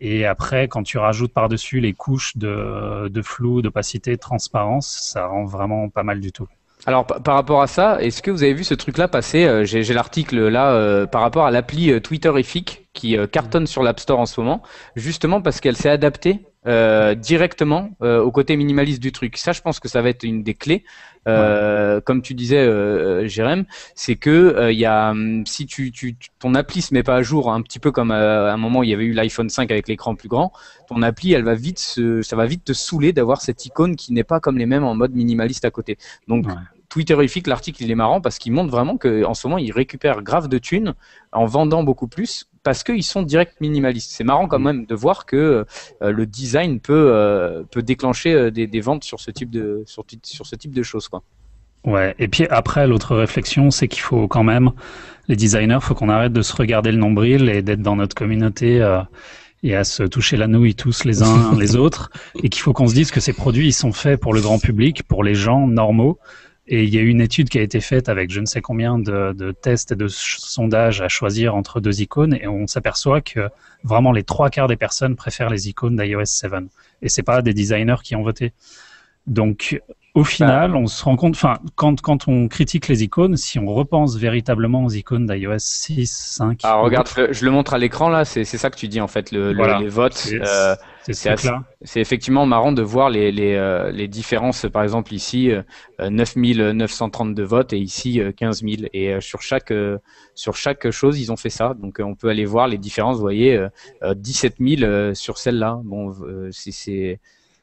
Et après, quand tu rajoutes par-dessus les couches de flou, d'opacité, de transparence, ça rend vraiment pas mal du tout. Alors par rapport à ça, est-ce que vous avez vu ce truc-là passer? J'ai l'article là par rapport à l'appli Twitterific qui cartonne sur l'App Store en ce moment, justement parce qu'elle s'est adaptée directement au côté minimaliste du truc. Ça, je pense que ça va être une des clés. Comme tu disais, Jérém, c'est que il y a si ton appli se met pas à jour, un petit peu comme à un moment où il y avait eu l'iPhone 5 avec l'écran plus grand, ton appli, ça va vite te saouler d'avoir cette icône qui n'est pas comme les mêmes en mode minimaliste à côté. Donc Ouais. Twitterific, l'article il est marrant parce qu'il montre vraiment qu'en ce moment ils récupèrent grave de thunes en vendant beaucoup plus parce qu'ils sont direct minimalistes. C'est marrant quand même de voir que le design peut déclencher des ventes sur ce type de choses quoi. Ouais. Et puis après, l'autre réflexion, c'est qu'il faut quand même, les designers, faut qu'on arrête de se regarder le nombril et d'être dans notre communauté et à se toucher la nouille tous les uns les autres, et qu'il faut qu'on se dise que ces produits, ils sont faits pour le grand public, pour les gens normaux. Et il y a eu une étude qui a été faite avec je ne sais combien de tests et de sondages à choisir entre deux icônes, et on s'aperçoit que vraiment les 3/4 des personnes préfèrent les icônes d'iOS 7. Et c'est pas des designers qui ont voté. Donc, au final, on se rend compte, enfin, quand on critique les icônes, si on repense véritablement aux icônes d'iOS 6, 5. Alors regarde, je le montre à l'écran là, c'est ça que tu dis en fait, Voilà. les votes. C'est effectivement marrant de voir les différences. Par exemple ici, 9932 votes et ici 15 000. Et sur chaque chose, ils ont fait ça. Donc on peut aller voir les différences. Vous voyez, 17 000 sur celle-là. Bon,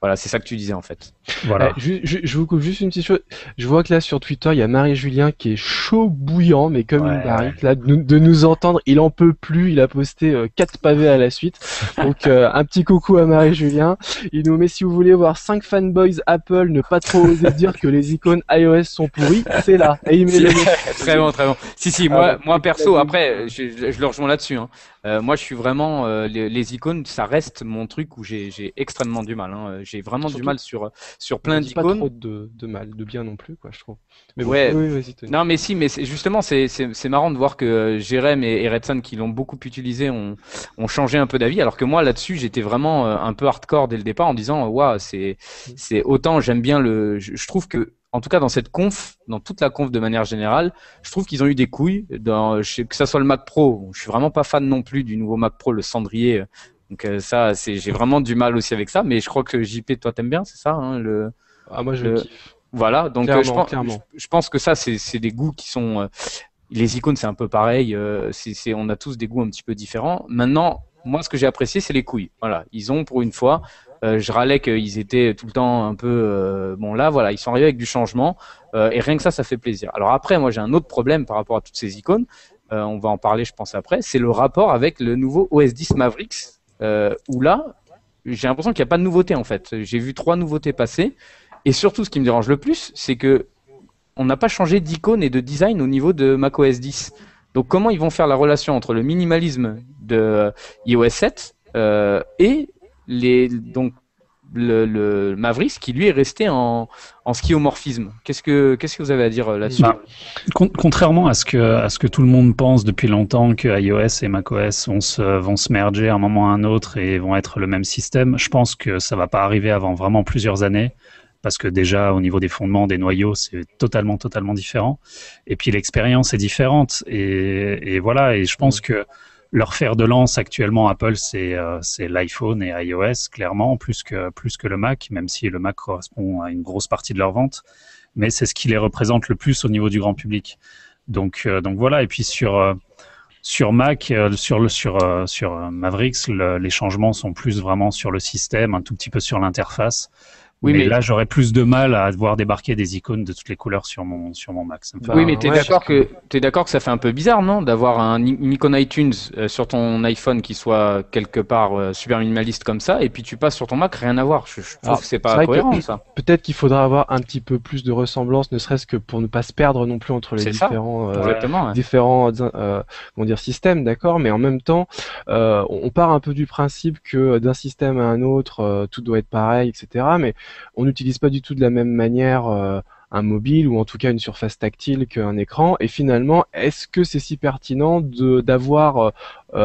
voilà, c'est ça que tu disais en fait. Voilà. Je vous coupe juste une petite chose. Je vois que là sur Twitter, il y a Marie-Julien qui est chaud bouillant, mais comme une barrique là, de nous entendre. Il en peut plus. Il a posté 4 pavés à la suite. Donc un petit coucou à Marie-Julien. Il nous met, si vous voulez voir 5 fanboys Apple ne pas trop oser dire que les icônes iOS sont pourries, c'est là. Et il met très bon, très bon. Si, moi perso, après, je le rejoins là-dessus. Hein. Moi, je suis vraiment les icônes, ça reste mon truc où j'ai extrêmement du mal. Hein. J'ai vraiment du mal sur plein d'icônes. Pas trop de mal, de bien non plus, quoi, je trouve. Mais bon, ouais. Oui, vas-y, Tony. Non, mais si, mais justement, c'est marrant de voir que Jérém et Redson, qui l'ont beaucoup utilisé, ont changé un peu d'avis. Alors que moi, là-dessus, j'étais vraiment un peu hardcore dès le départ en disant, waouh, c'est autant j'aime bien je trouve que en tout cas dans cette conf, dans toute la conf de manière générale, je trouve qu'ils ont eu des couilles. Que ça soit le Mac Pro, bon, je suis vraiment pas fan non plus du nouveau Mac Pro, le cendrier. Donc ça, j'ai vraiment du mal aussi avec ça. Mais je crois que JP, toi, t'aimes bien, c'est ça Ah, moi, je kiffe. Voilà, donc clairement. Je pense que ça, c'est des goûts qui sont... les icônes, c'est un peu pareil. On a tous des goûts un petit peu différents. Maintenant, moi, ce que j'ai apprécié, c'est les couilles. Voilà, ils ont pour une fois... je râlais qu'ils étaient tout le temps un peu... bon, là, voilà, ils sont arrivés avec du changement. Et rien que ça fait plaisir. Alors après, moi, j'ai un autre problème par rapport à toutes ces icônes. On va en parler, je pense, après. C'est le rapport avec le nouveau OS 10 Mavericks. Où là, j'ai l'impression qu'il n'y a pas de nouveauté, en fait. J'ai vu 3 nouveautés passer. Et surtout, ce qui me dérange le plus, c'est que on n'a pas changé d'icône et de design au niveau de macOS 10. Donc, comment ils vont faire la relation entre le minimalisme de iOS 7 et le Mavericks qui lui est resté en skeuomorphisme. Qu'est-ce que vous avez à dire là-dessus? Contrairement à ce que tout le monde pense depuis longtemps, que iOS et macOS vont se merger à un moment ou à un autre et vont être le même système, je pense que ça va pas arriver avant vraiment plusieurs années. Parce que déjà, au niveau des fondements, des noyaux, c'est totalement différent. Et puis l'expérience est différente. Et voilà. Et je pense que leur fer de lance actuellement, Apple, c'est l'iPhone et iOS, clairement, plus que le Mac, même si le Mac correspond à une grosse partie de leur vente. Mais c'est ce qui les représente le plus au niveau du grand public. Donc voilà. Et puis sur Mac, sur Mavericks, les changements sont plus vraiment sur le système, un tout petit peu sur l'interface. Oui, mais là, j'aurais plus de mal à voir débarquer des icônes de toutes les couleurs sur mon Mac. Oui, mais t'es d'accord que ça fait un peu bizarre, non, d'avoir une icône iTunes sur ton iPhone qui soit quelque part super minimaliste comme ça, et puis tu passes sur ton Mac, rien à voir. Je trouve que c'est pas cohérent, ça. Peut-être qu'il faudra avoir un petit peu plus de ressemblance, ne serait-ce que pour ne pas se perdre non plus entre les différents systèmes, d'accord, mais en même temps, on part un peu du principe que d'un système à un autre, tout doit être pareil, etc. Mais on n'utilise pas du tout de la même manière un mobile ou en tout cas une surface tactile qu'un écran. Et finalement, est-ce que c'est si pertinent d'avoir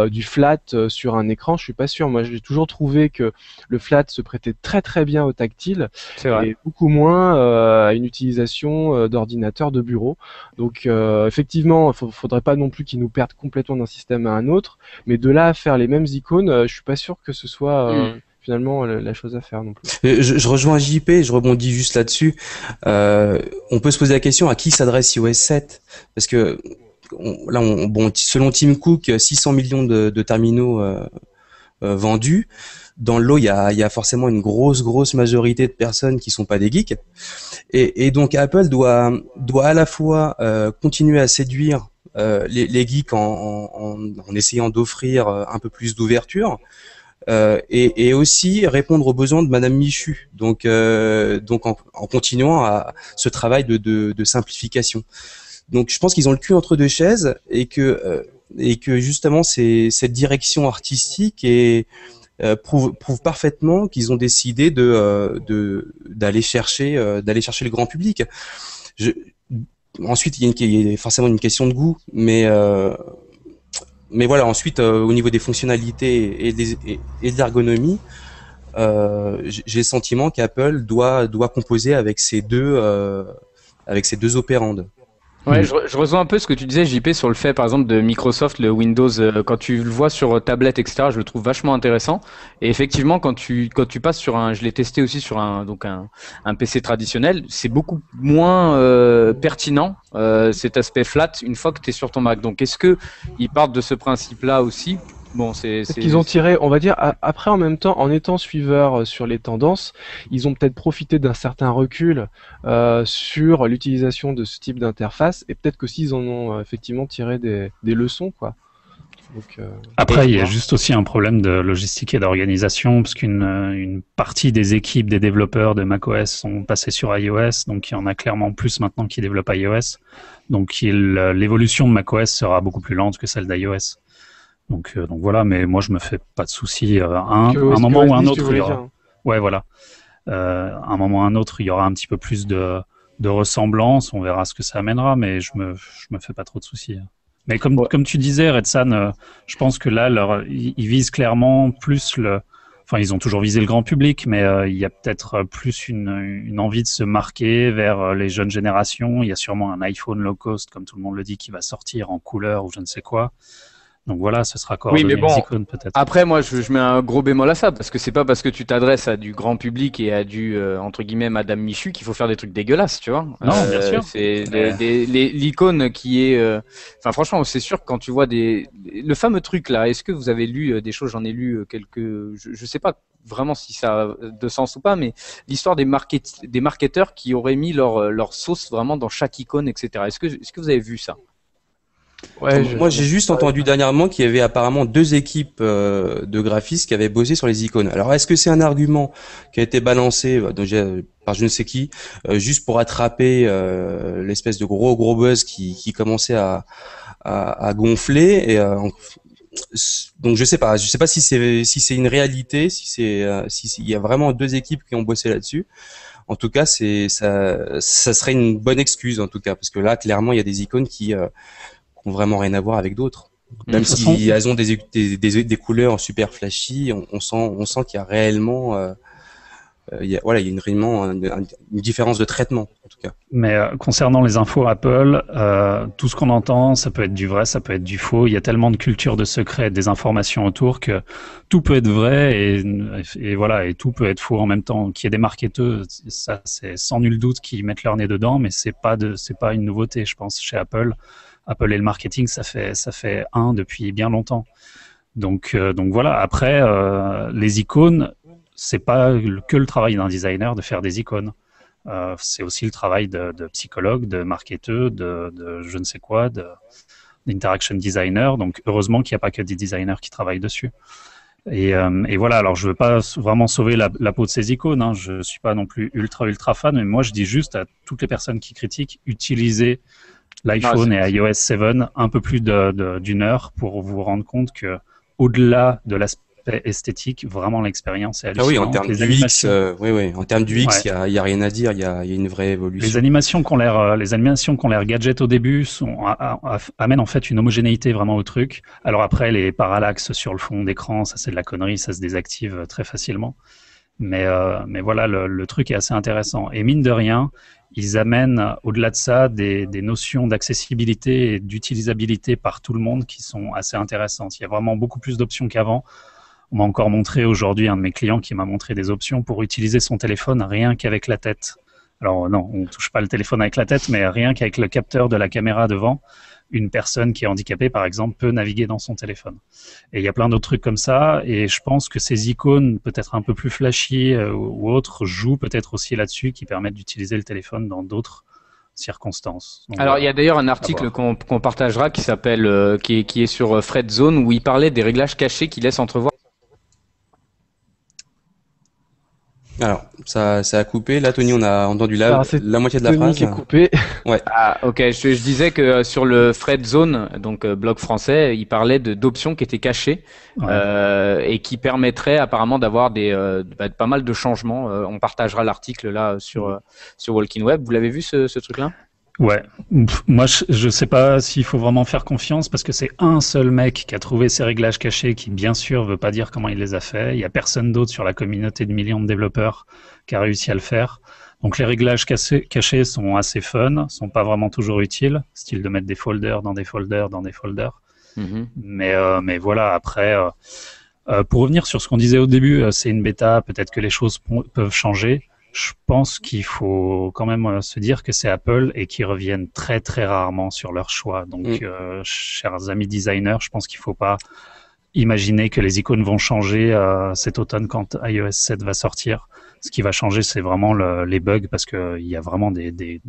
du flat sur un écran? Je suis pas sûr. Moi, j'ai toujours trouvé que le flat se prêtait très très bien au tactile C'est vrai. et beaucoup moins à une utilisation d'ordinateur de bureau. Donc effectivement, faudrait pas non plus qu'ils nous perdent complètement d'un système à un autre, mais de là à faire les mêmes icônes, je suis pas sûr que ce soit finalement la chose à faire non plus. Je rejoins JP, je rebondis juste là-dessus. On peut se poser la question à qui s'adresse iOS 7 parce que bon, selon Tim Cook, 600 millions de terminaux vendus. Dans le lot, il y a forcément une grosse majorité de personnes qui sont pas des geeks. Et donc Apple doit à la fois continuer à séduire les geeks en essayant d'offrir un peu plus d'ouverture et aussi répondre aux besoins de Madame Michu. Donc en continuant à ce travail de simplification. Donc je pense qu'ils ont le cul entre deux chaises et que justement cette direction artistique prouve parfaitement qu'ils ont décidé d'aller chercher le grand public. Ensuite, il y a forcément une question de goût, mais voilà. Ensuite, au niveau des fonctionnalités et de l'ergonomie, j'ai le sentiment qu'Apple doit composer avec ces deux opérandes. Ouais, je rejoins un peu ce que tu disais, JP, sur le fait, par exemple, de Microsoft, le Windows, quand tu le vois sur tablette, etc., je le trouve vachement intéressant. Et effectivement, quand tu passes sur je l'ai testé aussi sur un PC traditionnel, c'est beaucoup moins pertinent, cet aspect flat, une fois que tu es sur ton Mac. Donc, est-ce que ils partent de ce principe-là aussi? Bon, Peut-être qu'ils ont tiré, on va dire, après en même temps, en étant suiveurs sur les tendances, ils ont peut-être profité d'un certain recul sur l'utilisation de ce type d'interface, et peut-être qu'aussi ils en ont effectivement tiré des leçons, quoi. Donc, après, il y a juste aussi un problème de logistique et d'organisation, parce qu'une partie des équipes des développeurs de macOS sont passés sur iOS, donc il y en a clairement plus maintenant qui développent iOS. Donc l'évolution de macOS sera beaucoup plus lente que celle d'iOS. Donc voilà, mais moi je me fais pas de soucis. Un moment ou un autre, il y aura. Ouais, voilà. Un moment ou un autre, il y aura un petit peu plus de ressemblance. On verra ce que ça amènera, mais je me fais pas trop de soucis. Mais comme tu disais, Red Sun, je pense que là, ils visent clairement plus Enfin, ils ont toujours visé le grand public, mais il y a peut-être plus une envie de se marquer vers les jeunes générations. Il y a sûrement un iPhone low cost, comme tout le monde le dit, qui va sortir en couleur ou je ne sais quoi. Donc voilà, ce sera coordonné aux icônes peut-être. Après, moi, je mets un gros bémol à ça, parce que c'est pas parce que tu t'adresses à du grand public et à entre guillemets, Madame Michu qu'il faut faire des trucs dégueulasses, tu vois. Non, bien sûr. C'est l'icône qui est... Enfin, franchement, c'est sûr que quand tu vois le fameux truc là, est-ce que vous avez lu des choses? J'en ai lu quelques... Je sais pas vraiment si ça a de sens ou pas, mais l'histoire des marketeurs qui auraient mis leur sauce vraiment dans chaque icône, etc. Est-ce que vous avez vu ça? Ouais, moi, j'ai juste entendu dernièrement qu'il y avait apparemment 2 équipes de graphistes qui avaient bossé sur les icônes. Alors, est-ce que c'est un argument qui a été balancé par je ne sais qui, juste pour attraper l'espèce de gros buzz qui commençait à gonfler donc je sais pas si c'est une réalité, s'il y a vraiment 2 équipes qui ont bossé là-dessus. En tout cas, ça serait une bonne excuse en tout cas, parce que là, clairement, il y a des icônes qui ont vraiment rien à voir avec d'autres. Même si elles ont des couleurs super flashy, on sent qu'il y a réellement, il y a une différence de traitement en tout cas. Mais concernant les infos Apple, tout ce qu'on entend, ça peut être du vrai, ça peut être du faux. Il y a tellement de culture de secret, des informations autour que tout peut être vrai et voilà, et tout peut être faux en même temps. Qu'il y ait des marketeurs, ça c'est sans nul doute qui mettent leur nez dedans, mais c'est pas une nouveauté, je pense, chez Apple. Apple et le marketing, ça fait un depuis bien longtemps. Donc voilà. Après, les icônes, c'est pas que le travail d'un designer de faire des icônes. C'est aussi le travail de psychologue, de marketeur, de je ne sais quoi, d'interaction designer. Donc heureusement qu'il n'y a pas que des designers qui travaillent dessus. Et voilà. Alors je veux pas vraiment sauver la peau de ces icônes. Hein. Je suis pas non plus ultra fan, mais moi je dis juste à toutes les personnes qui critiquent, utilisez l'iPhone et iOS 7 un peu plus d'une heure pour vous rendre compte que au-delà de l'aspect esthétique, vraiment l'expérience est Ah oui, en hallucinante. termes Les du X, animations, oui, en termes du X, ouais. y a rien à dire, il y a une vraie Les évolution. animations les animations qu'on l'air gadget au début amènent en fait une homogénéité vraiment au truc. Alors après, les parallaxes sur le fond d'écran, ça c'est de la connerie, ça se désactive très facilement. Mais voilà, le truc est assez intéressant. Et mine de rien, ils amènent au-delà de ça des notions d'accessibilité et d'utilisabilité par tout le monde qui sont assez intéressantes. Il y a vraiment beaucoup plus d'options qu'avant. On m'a encore montré aujourd'hui un de mes clients qui m'a montré des options pour utiliser son téléphone rien qu'avec la tête. Alors non, on ne touche pas le téléphone avec la tête, mais rien qu'avec le capteur de la caméra devant, une personne qui est handicapée, par exemple, peut naviguer dans son téléphone. Et il y a plein d'autres trucs comme ça, et je pense que ces icônes, peut-être un peu plus flashy ou autres, jouent peut-être aussi là-dessus, qui permettent d'utiliser le téléphone dans d'autres circonstances. Donc, Alors, il y voilà, a d'ailleurs un à article voir. qu'on partagera qui s'appelle, qui est sur Fredzone où il parlait des réglages cachés qui laissent entrevoir. Alors, ça a coupé. Là, Tony, on a entendu Alors c'est la moitié de la Tony phrase. qui est coupé. Ouais. Ah, ok. Je disais que sur le Fredzone, donc blog français, il parlait d'options qui étaient cachées Ouais. et qui permettraient apparemment d'avoir pas mal de changements. On partagera l'article là sur Walking Web. Vous l'avez vu ce truc-là? Ouais. Moi, je sais pas s'il faut vraiment faire confiance parce que c'est un seul mec qui a trouvé ces réglages cachés qui, bien sûr, veut pas dire comment il les a fait. Il y a personne d'autre sur la communauté de millions de développeurs qui a réussi à le faire. Donc, les réglages cachés sont assez fun, sont pas vraiment toujours utiles, style de mettre des folders dans des folders dans des folders. Mhm. Mais voilà, après, pour revenir sur ce qu'on disait au début, c'est une bêta, peut-être que les choses peuvent changer. Je pense qu'il faut quand même se dire que c'est Apple et qu'ils reviennent très très rarement sur leur choix. Donc, chers amis designers, je pense qu'il faut pas imaginer que les icônes vont changer cet automne quand iOS 7 va sortir. Ce qui va changer, c'est vraiment les bugs parce qu'il y a vraiment des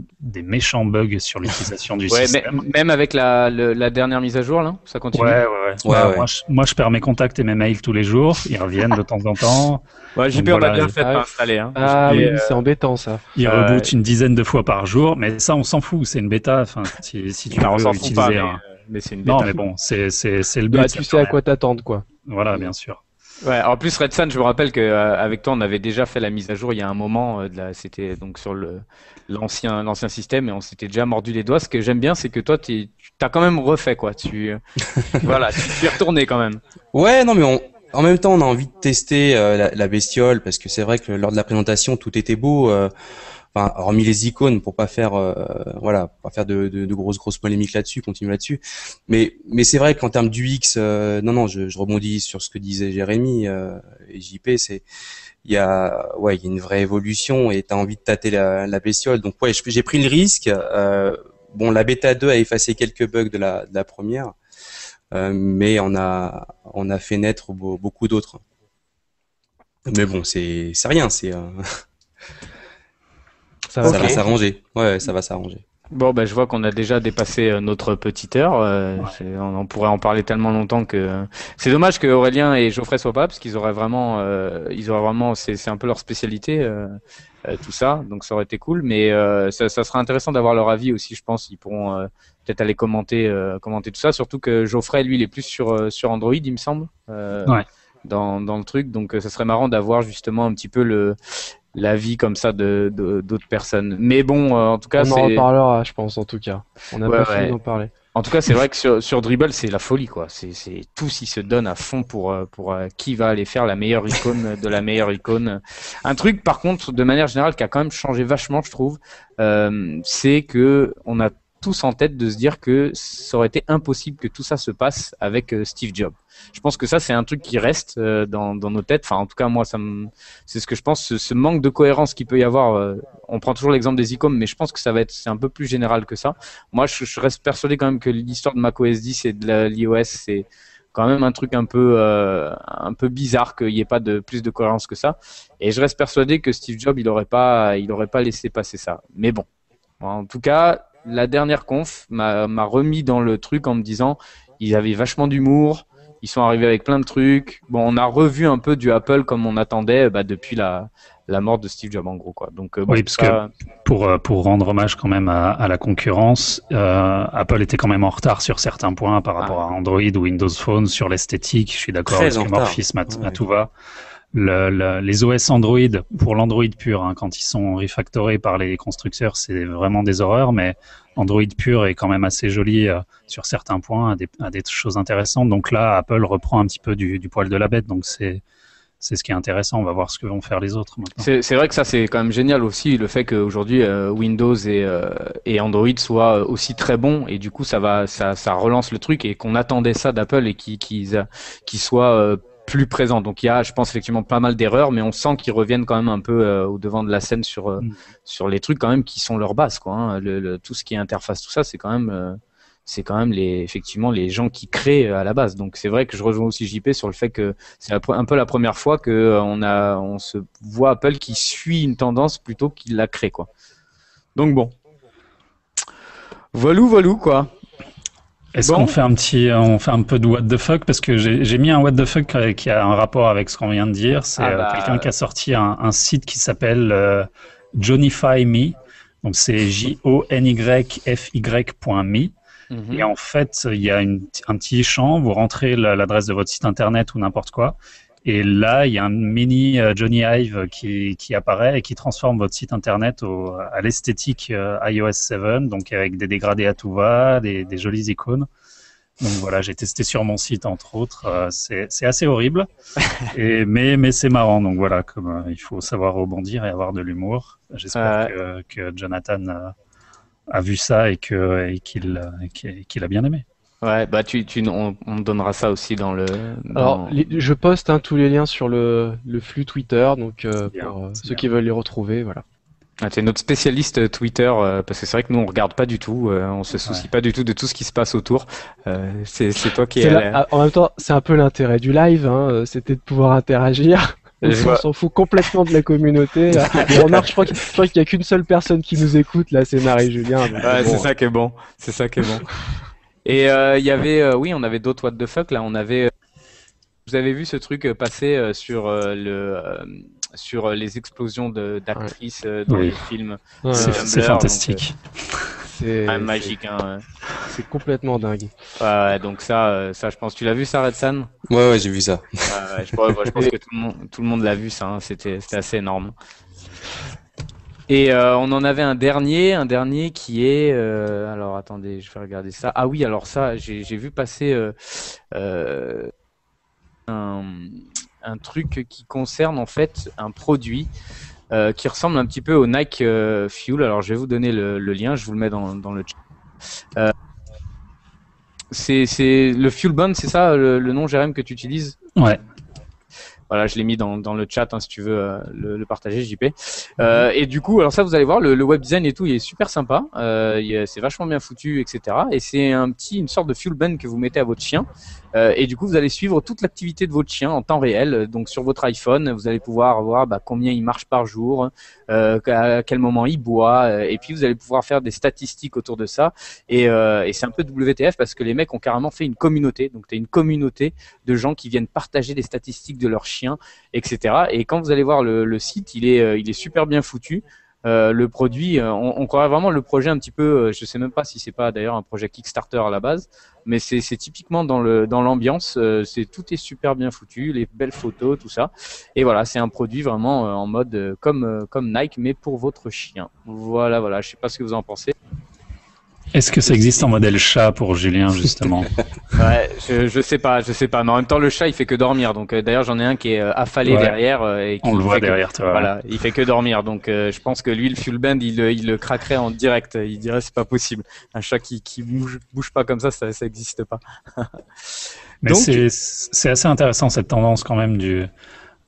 méchants bugs sur l'utilisation du Ouais, mais système. même avec la dernière mise à jour là, ça continue. Ouais. Ouais, Bah, ouais. moi, je perds mes contacts et mes mails tous les jours. Ils reviennent de temps en temps. Ouais, Donc JP, on a voilà, bien fait de pas installer. Hein. Ah JP, oui, c'est embêtant ça. ils euh, rebootent une dizaine de fois par jour, mais ça, on s'en fout. C'est une bêta. Enfin, si tu on veux s'en fout pas, utiliser un. mais c'est une Non, bêta. mais bon, c'est le Bah but. Ça tu sais à permet. quoi t'attendre quoi. Voilà, bien sûr. Ouais, en plus Red Sun, je me rappelle que avec toi, on avait déjà fait la mise à jour il y a un moment. C'était donc sur l'ancien système et on s'était déjà mordu les doigts. Ce que j'aime bien, c'est que toi, tu as quand même refait quoi. Voilà, tu es retourné quand même. Ouais, non, mais en même temps, on a envie de tester la bestiole parce que c'est vrai que lors de la présentation, tout était beau. Enfin, hormis les icônes pour pas faire, voilà, pour pas faire de grosses polémiques là-dessus, continuer là-dessus. Mais c'est vrai qu'en termes d'UX, non, je rebondis sur ce que disait Jérémy et JP. Il y a une vraie évolution et t'as envie de tâter la bestiole. Donc ouais, j'ai pris le risque. Bon, la bêta 2 a effacé quelques bugs de la première. Mais on a fait naître beaucoup d'autres. Mais bon, c'est rien, Ça ça va Ok. va s'arranger. s'arranger. Ouais, ça va s'arranger. Bon, bah, je vois qu'on a déjà dépassé notre petite heure. On pourrait en parler tellement longtemps que c'est dommage que Aurélien et Geoffrey soient pas, parce qu'ils auraient vraiment, c'est un peu leur spécialité, tout ça. Donc ça aurait été cool, mais ça sera intéressant d'avoir leur avis aussi. Je pense ils pourront peut-être aller commenter tout ça. Surtout que Geoffrey, lui, il est plus sur Android, il me semble, Ouais. dans le truc. Donc ça serait marrant d'avoir justement un petit peu l'avis comme ça d'autres personnes. Mais bon, en tout cas, On en reparlera, je pense, en tout cas. On n'a Ouais, pas fini ouais. d'en parler. En tout cas, c'est vrai que sur Dribble, c'est la folie, quoi. Tous ils se donnent à fond pour qui va aller faire la meilleure icône de la meilleure icône. Un truc, par contre, de manière générale, qui a quand même changé vachement, je trouve, c'est que on a tous en tête de se dire que ça aurait été impossible que tout ça se passe avec Steve Jobs. Je pense que ça, c'est un truc qui reste dans nos têtes. Enfin, en tout cas, moi, c'est ce que je pense. Ce manque de cohérence qu'il peut y avoir. On prend toujours l'exemple des icônes, mais je pense que c'est un peu plus général que ça. Moi, je reste persuadé quand même que l'histoire de macOS 10 et de l'iOS, c'est quand même un truc un peu bizarre qu'il n'y ait pas plus de cohérence que ça. Et je reste persuadé que Steve Jobs, il aurait pas laissé passer ça. Mais bon, en tout cas, la dernière conf m'a remis dans le truc en me disant, ils avaient vachement d'humour. Ils sont arrivés avec plein de trucs. Bon, on a revu un peu du Apple comme on attendait depuis la mort de Steve Jobs en gros quoi. Donc oui, parce que pour rendre hommage quand même à la concurrence, Apple était quand même en retard sur certains points par rapport à Android ou Windows Phone sur l'esthétique. Je suis d'accord, le skeuomorphisme à tout va. Les OS Android, pour l'Android pur, hein, quand ils sont refactorés par les constructeurs, c'est vraiment des horreurs, mais Android pur est quand même assez joli sur certains points, à des choses intéressantes. Donc là, Apple reprend un petit peu du poil de la bête, donc c'est ce qui est intéressant. On va voir ce que vont faire les autres maintenant. C'est vrai que ça, c'est quand même génial aussi, le fait qu'aujourd'hui Windows et Android soient aussi très bons, et du coup ça relance le truc, et qu'on attendait ça d'Apple, et qu'ils soient plus présents. Donc il y a, je pense, effectivement pas mal d'erreurs, mais on sent qu'ils reviennent quand même un peu au devant de la scène sur les trucs quand même qui sont leur base, quoi. Hein. Tout ce qui est interface, tout ça, c'est quand même effectivement les gens qui créent à la base. Donc c'est vrai que je rejoins aussi JP sur le fait que c'est un peu la première fois que on se voit Apple qui suit une tendance plutôt qu'il la crée, quoi. Donc bon, voilou quoi. Est-ce qu'on fait on fait un peu de what the fuck, parce que j'ai mis un what the fuck qui a un rapport avec ce qu'on vient de dire. C'est quelqu'un qui a sorti un site qui s'appelle Johnnyfy Me. Donc c'est JONYFY.me. Et en fait, il y a un petit champ, vous rentrez l'adresse de votre site internet ou n'importe quoi, et là, il y a un mini Johnny Hive qui apparaît et qui transforme votre site internet à l'esthétique iOS 7, donc avec des dégradés à tout va, des jolies icônes. Donc voilà, j'ai testé sur mon site entre autres. C'est assez horrible, mais c'est marrant. Donc voilà, comme il faut savoir rebondir et avoir de l'humour. J'espère que Jonathan a vu ça et qu'il a bien aimé. Ouais, on donnera ça aussi dans le. Alors, je poste tous les liens sur le flux Twitter, donc pour ceux qui veulent les retrouver, voilà. Ah, tu es notre spécialiste Twitter, parce que c'est vrai que nous on regarde pas du tout, on se soucie pas du tout de tout ce qui se passe autour. C'est toi qui es. En même temps, c'est un peu l'intérêt du live, hein, c'était de pouvoir interagir. On s'en fout complètement de la communauté. On remarque, je crois qu'il y a qu'une seule personne qui nous écoute, là, c'est Marie-Julien. Ouais, bon, c'est ça qui est bon. C'est ça qui est bon. Et il y avait, oui, on avait d'autres what the fuck là. On avait, vous avez vu ce truc passer sur les explosions d'actrices dans les films. Ouais. C'est fantastique. C'est magique, hein. C'est complètement dingue. Ouais, donc ça, je pense. Tu l'as vu ça, Redsan? Ouais, j'ai vu ça. Ouais, je pense que tout le monde l'a vu ça. Hein. C'était assez énorme. Et on en avait un dernier qui est. Alors attendez, je vais regarder ça. Ah oui, alors ça, j'ai vu passer un truc qui concerne en fait un produit qui ressemble un petit peu au Nike Fuel. Alors je vais vous donner le lien, je vous le mets dans le chat. C'est le Fuel Band, c'est ça le nom, Jérém, que tu utilises? Ouais. Voilà, je l'ai mis dans le chat, hein, si tu veux le partager, JP. Et du coup, alors ça, vous allez voir, le web design et tout, il est super sympa. C'est vachement bien foutu, etc. Et c'est une sorte de fuel band que vous mettez à votre chien. Et du coup, vous allez suivre toute l'activité de votre chien en temps réel. Donc sur votre iPhone, vous allez pouvoir voir combien il marche par jour, à quel moment il boit, et puis vous allez pouvoir faire des statistiques autour de ça. Et c'est un peu WTF parce que les mecs ont carrément fait une communauté. Donc tu as une communauté de gens qui viennent partager des statistiques de leurs chiens, etc. Et quand vous allez voir le site, il est super bien foutu. Le produit, on croirait vraiment le projet un petit peu, je sais même pas si c'est pas d'ailleurs un projet Kickstarter à la base, mais c'est typiquement dans l'ambiance, tout est super bien foutu, les belles photos, tout ça. Et voilà, c'est un produit vraiment en mode comme Nike, mais pour votre chien. Voilà, je sais pas ce que vous en pensez. Est-ce que ça existe en modèle chat pour Julien, justement? Ouais, je sais pas. Mais en même temps, le chat, il fait que dormir. Donc, d'ailleurs, j'en ai un qui est affalé derrière. Et qui on le voit derrière toi. Voilà, il fait que dormir. Donc, je pense que lui, le fuel band, il le craquerait en direct. Il dirait, c'est pas possible. Un chat qui bouge pas comme ça existe pas. Mais donc, c'est assez intéressant cette tendance quand même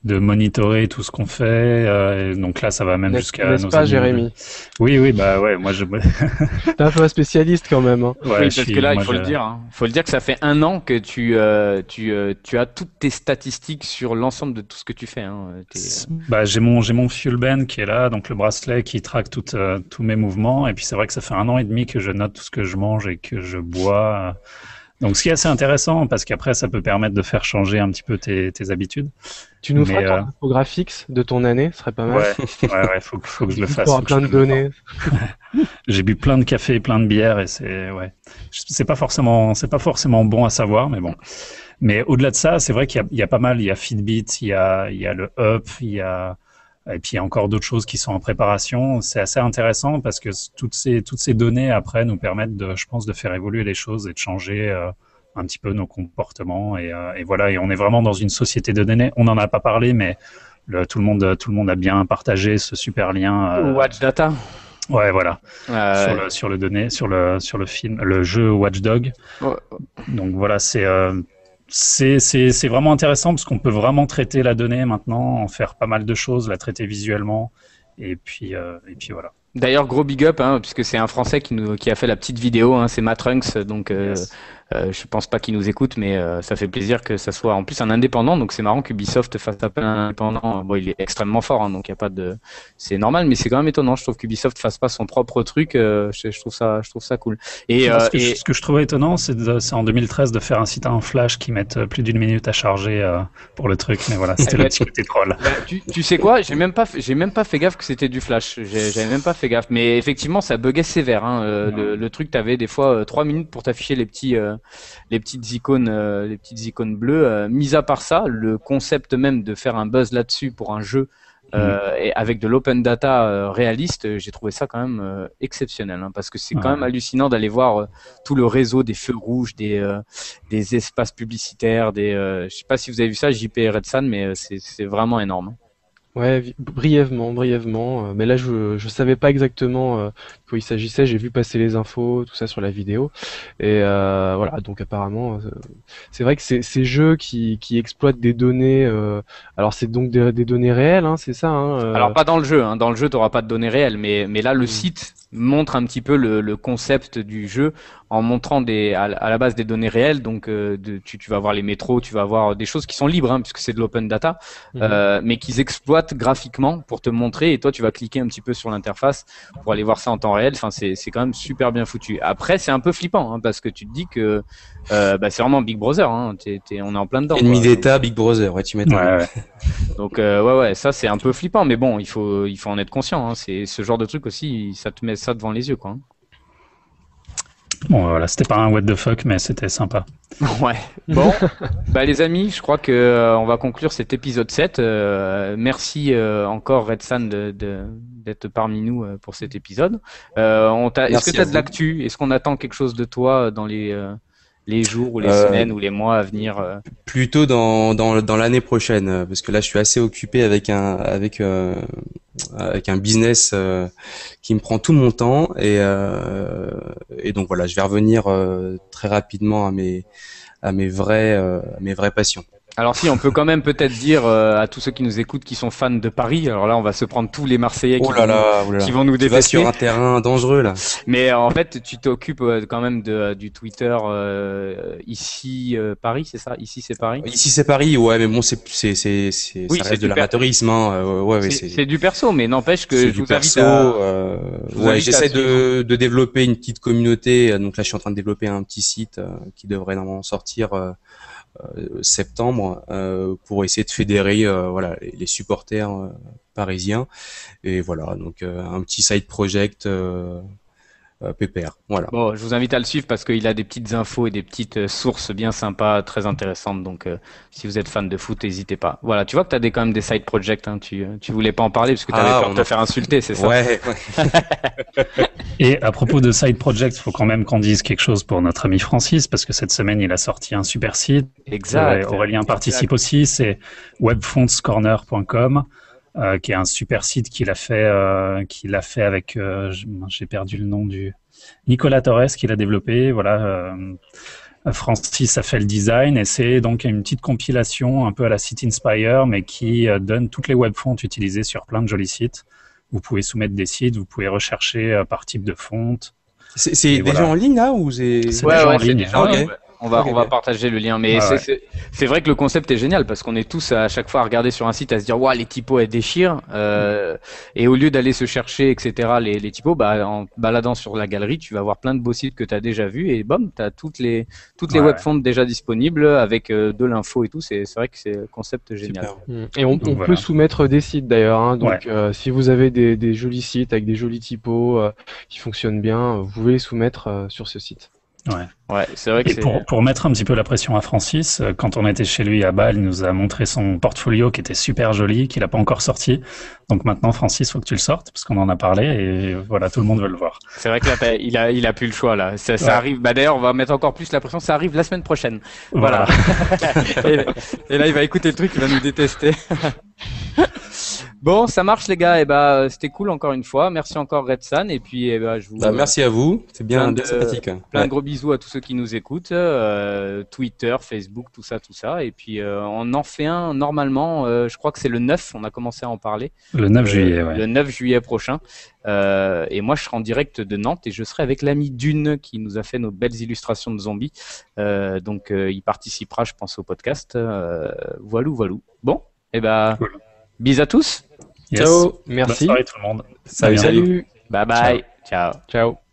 de monitorer tout ce qu'on fait. Donc là, ça va même jusqu'à nos pas, Jérémy. Oui, bah ouais, moi je. T'es un peu un spécialiste quand même. Hein. Ouais, oui, parce que là, il faut le dire. Hein. Il faut le dire que ça fait 1 an que tu as toutes tes statistiques sur l'ensemble de tout ce que tu fais. Hein. Bah, j'ai mon Fuel Band qui est là, donc le bracelet qui traque tous mes mouvements. Et puis c'est vrai que ça fait 1 an et demi que je note tout ce que je mange et que je bois. Donc, ce qui est assez intéressant, parce qu'après, ça peut permettre de faire changer un petit peu tes habitudes. Tu nous feras Mais, ton infographics de ton année, ce serait pas mal. ouais, faut que je le fasse. Tu auras plein de données. J'ai bu plein de café, plein de bière, et c'est pas forcément bon à savoir, mais bon. Mais au-delà de ça, c'est vrai qu'il y a pas mal. Il y a Fitbit, il y a le Up, et puis il y a encore d'autres choses qui sont en préparation. C'est assez intéressant parce que toutes ces données après nous permettent je pense, de faire évoluer les choses et de changer un petit peu nos comportements. Et voilà. Et on est vraiment dans une société de données. On n'en a pas parlé, mais tout le monde a bien partagé ce super lien. Watch Data. Ouais, voilà. Sur le film, le jeu Watch Dog. Ouais. Donc voilà, c'est vraiment intéressant parce qu'on peut vraiment traiter la donnée maintenant, en faire pas mal de choses, la traiter visuellement, et puis voilà. D'ailleurs, gros big up, puisque c'est un Français qui a fait la petite vidéo, c'est Matt Runks, donc Yes. je pense pas qu'il nous écoute, mais ça fait plaisir que ça soit en plus un indépendant, donc c'est marrant qu'Ubisoft fasse appel à un indépendant. Bon, il est extrêmement fort, donc il y a pas de, c'est normal, mais c'est quand même étonnant. Je trouve qu'Ubisoft fasse pas son propre truc. Je trouve ça cool. Et, Ce que je trouvais étonnant, c'est en 2013 de faire un site en Flash qui mette plus d'une minute à charger pour le truc, mais voilà, c'était le petit côté troll. Tu sais quoi, j'ai même pas fait gaffe que c'était du Flash. J'avais même pas fait gaffe, mais effectivement, ça buguait sévère. Le truc, t'avais des fois 3 minutes pour t'afficher les petites icônes bleues. Mis à part ça, le concept même de faire un buzz là-dessus pour un jeu et avec de l'open data réaliste, j'ai trouvé ça quand même exceptionnel, parce que c'est quand même hallucinant d'aller voir tout le réseau des feux rouges, des espaces publicitaires, je sais pas si vous avez vu ça, JP et Red Sun, mais c'est vraiment énorme. Ouais, brièvement. Mais là, je savais pas exactement de quoi il s'agissait. J'ai vu passer les infos, tout ça sur la vidéo. Et voilà, donc apparemment, c'est vrai que ces jeux qui exploitent des données. Alors, c'est donc des données réelles, c'est ça, Alors pas dans le jeu, dans le jeu t'auras pas de données réelles, mais là le site montre un petit peu le concept du jeu en montrant à la base des données réelles. Donc tu vas voir les métros, tu vas voir des choses qui sont libres, puisque c'est de l'open data, mais qu'ils exploitent graphiquement pour te montrer, et toi tu vas cliquer un petit peu sur l'interface pour aller voir ça en temps réel. Enfin, c'est quand même super bien foutu. Après, c'est un peu flippant, parce que tu te dis que c'est vraiment Big Brother, on est en plein dedans. Ennemi d'État, Big Brother, ouais, tu m'étonnes. Ouais. Donc ouais, ça c'est un peu flippant, mais bon, il faut en être conscient. C'est ce genre de truc aussi, ça te met ça devant les yeux, quoi. Bon, voilà, c'était pas un what the fuck, mais c'était sympa. Ouais. Bon, les amis, je crois que on va conclure cet épisode 7. Merci encore Red Sun d'être parmi nous pour cet épisode. Est-ce que tu as de l'actu? Est-ce qu'on attend quelque chose de toi dans les jours ou les semaines ou les mois à venir? Plutôt dans l'année prochaine, parce que là je suis assez occupé avec un business qui me prend tout mon temps, et donc voilà, je vais revenir très rapidement à mes vraies passions. Alors si, on peut quand même peut-être dire à tous ceux qui nous écoutent qui sont fans de Paris, alors là on va se prendre tous les Marseillais qui vont nous Tu vas détester. sur un terrain dangereux là. Mais en fait, tu t'occupes quand même du Twitter ici Paris, c'est ça? Ici c'est Paris. Ici c'est Paris, ouais, mais bon, ça reste de l'amateurisme, c'est du perso, mais n'empêche que c'est je du vous invite perso. J'essaie de développer une petite communauté. Donc là, je suis en train de développer un petit site qui devrait normalement sortir septembre, pour essayer de fédérer les supporters parisiens, et voilà, donc un petit side project pépère, voilà. Bon, je vous invite à le suivre parce qu'il a des petites infos et des petites sources bien sympas, très intéressantes. Donc, si vous êtes fan de foot, n'hésitez pas. Voilà, tu vois que tu as quand même des side projects. Tu voulais pas en parler parce que tu avais peur de te faire insulter, c'est ça? Ouais. Et à propos de side project, il faut quand même qu'on dise quelque chose pour notre ami Francis, parce que cette semaine, il a sorti un super site. Exact. Aurélien participe aussi, c'est webfontscorner.com. Qui est un super site qu'il a fait avec, j'ai perdu le nom du Nicolas Torres qui l'a développé. Voilà, Francis a fait le design, et c'est donc une petite compilation un peu à la Site Inspire, mais qui donne toutes les webfonts utilisées sur plein de jolis sites. Vous pouvez soumettre des sites, vous pouvez rechercher par type de fonte. C'est déjà en ligne là, ou c'est déjà en ligne. déjà en ligne. on va partager le lien. Mais c'est vrai que le concept est génial parce qu'on est tous à chaque fois à regarder sur un site à se dire, waouh, les typos elles déchirent. Et au lieu d'aller se chercher, etc., les typos, en baladant sur la galerie, tu vas voir plein de beaux sites que tu as déjà vus et bam, tu as toutes les webfonts déjà disponibles avec de l'info et tout. C'est vrai que c'est un concept génial. Super. Et on peut soumettre des sites d'ailleurs. Hein. Donc, si vous avez des jolis sites avec des jolis typos qui fonctionnent bien, vous pouvez les soumettre sur ce site. Ouais, c'est vrai que pour mettre un petit peu la pression à Francis, quand on était chez lui à Bâle, il nous a montré son portfolio qui était super joli, qu'il n'a pas encore sorti. Donc maintenant, Francis, faut que tu le sortes parce qu'on en a parlé et voilà, tout le monde veut le voir. C'est vrai que là, il a plus le choix là. Ça arrive. D'ailleurs, on va mettre encore plus la pression. Ça arrive la semaine prochaine. Voilà. et là, il va écouter le truc, il va nous détester. Bon, ça marche les gars. C'était cool encore une fois. Merci encore Red Sun et puis je vous. Merci à vous. C'est bien sympathique. Plein de gros bisous à tous ceux qui nous écoutent. Twitter, Facebook, tout ça. Et puis on en fait un normalement. Je crois que c'est le 9. On a commencé à en parler. Le 9 juillet. Ouais. Le 9 juillet prochain. Et moi, je serai en direct de Nantes et je serai avec l'ami Dune qui nous a fait nos belles illustrations de zombies. Donc, il participera, je pense, au podcast. Voilou. Bon, cool. Bis à tous. Yes. Ciao. Merci. Bonne soirée tout le monde. Salut. Bye bye. Ciao.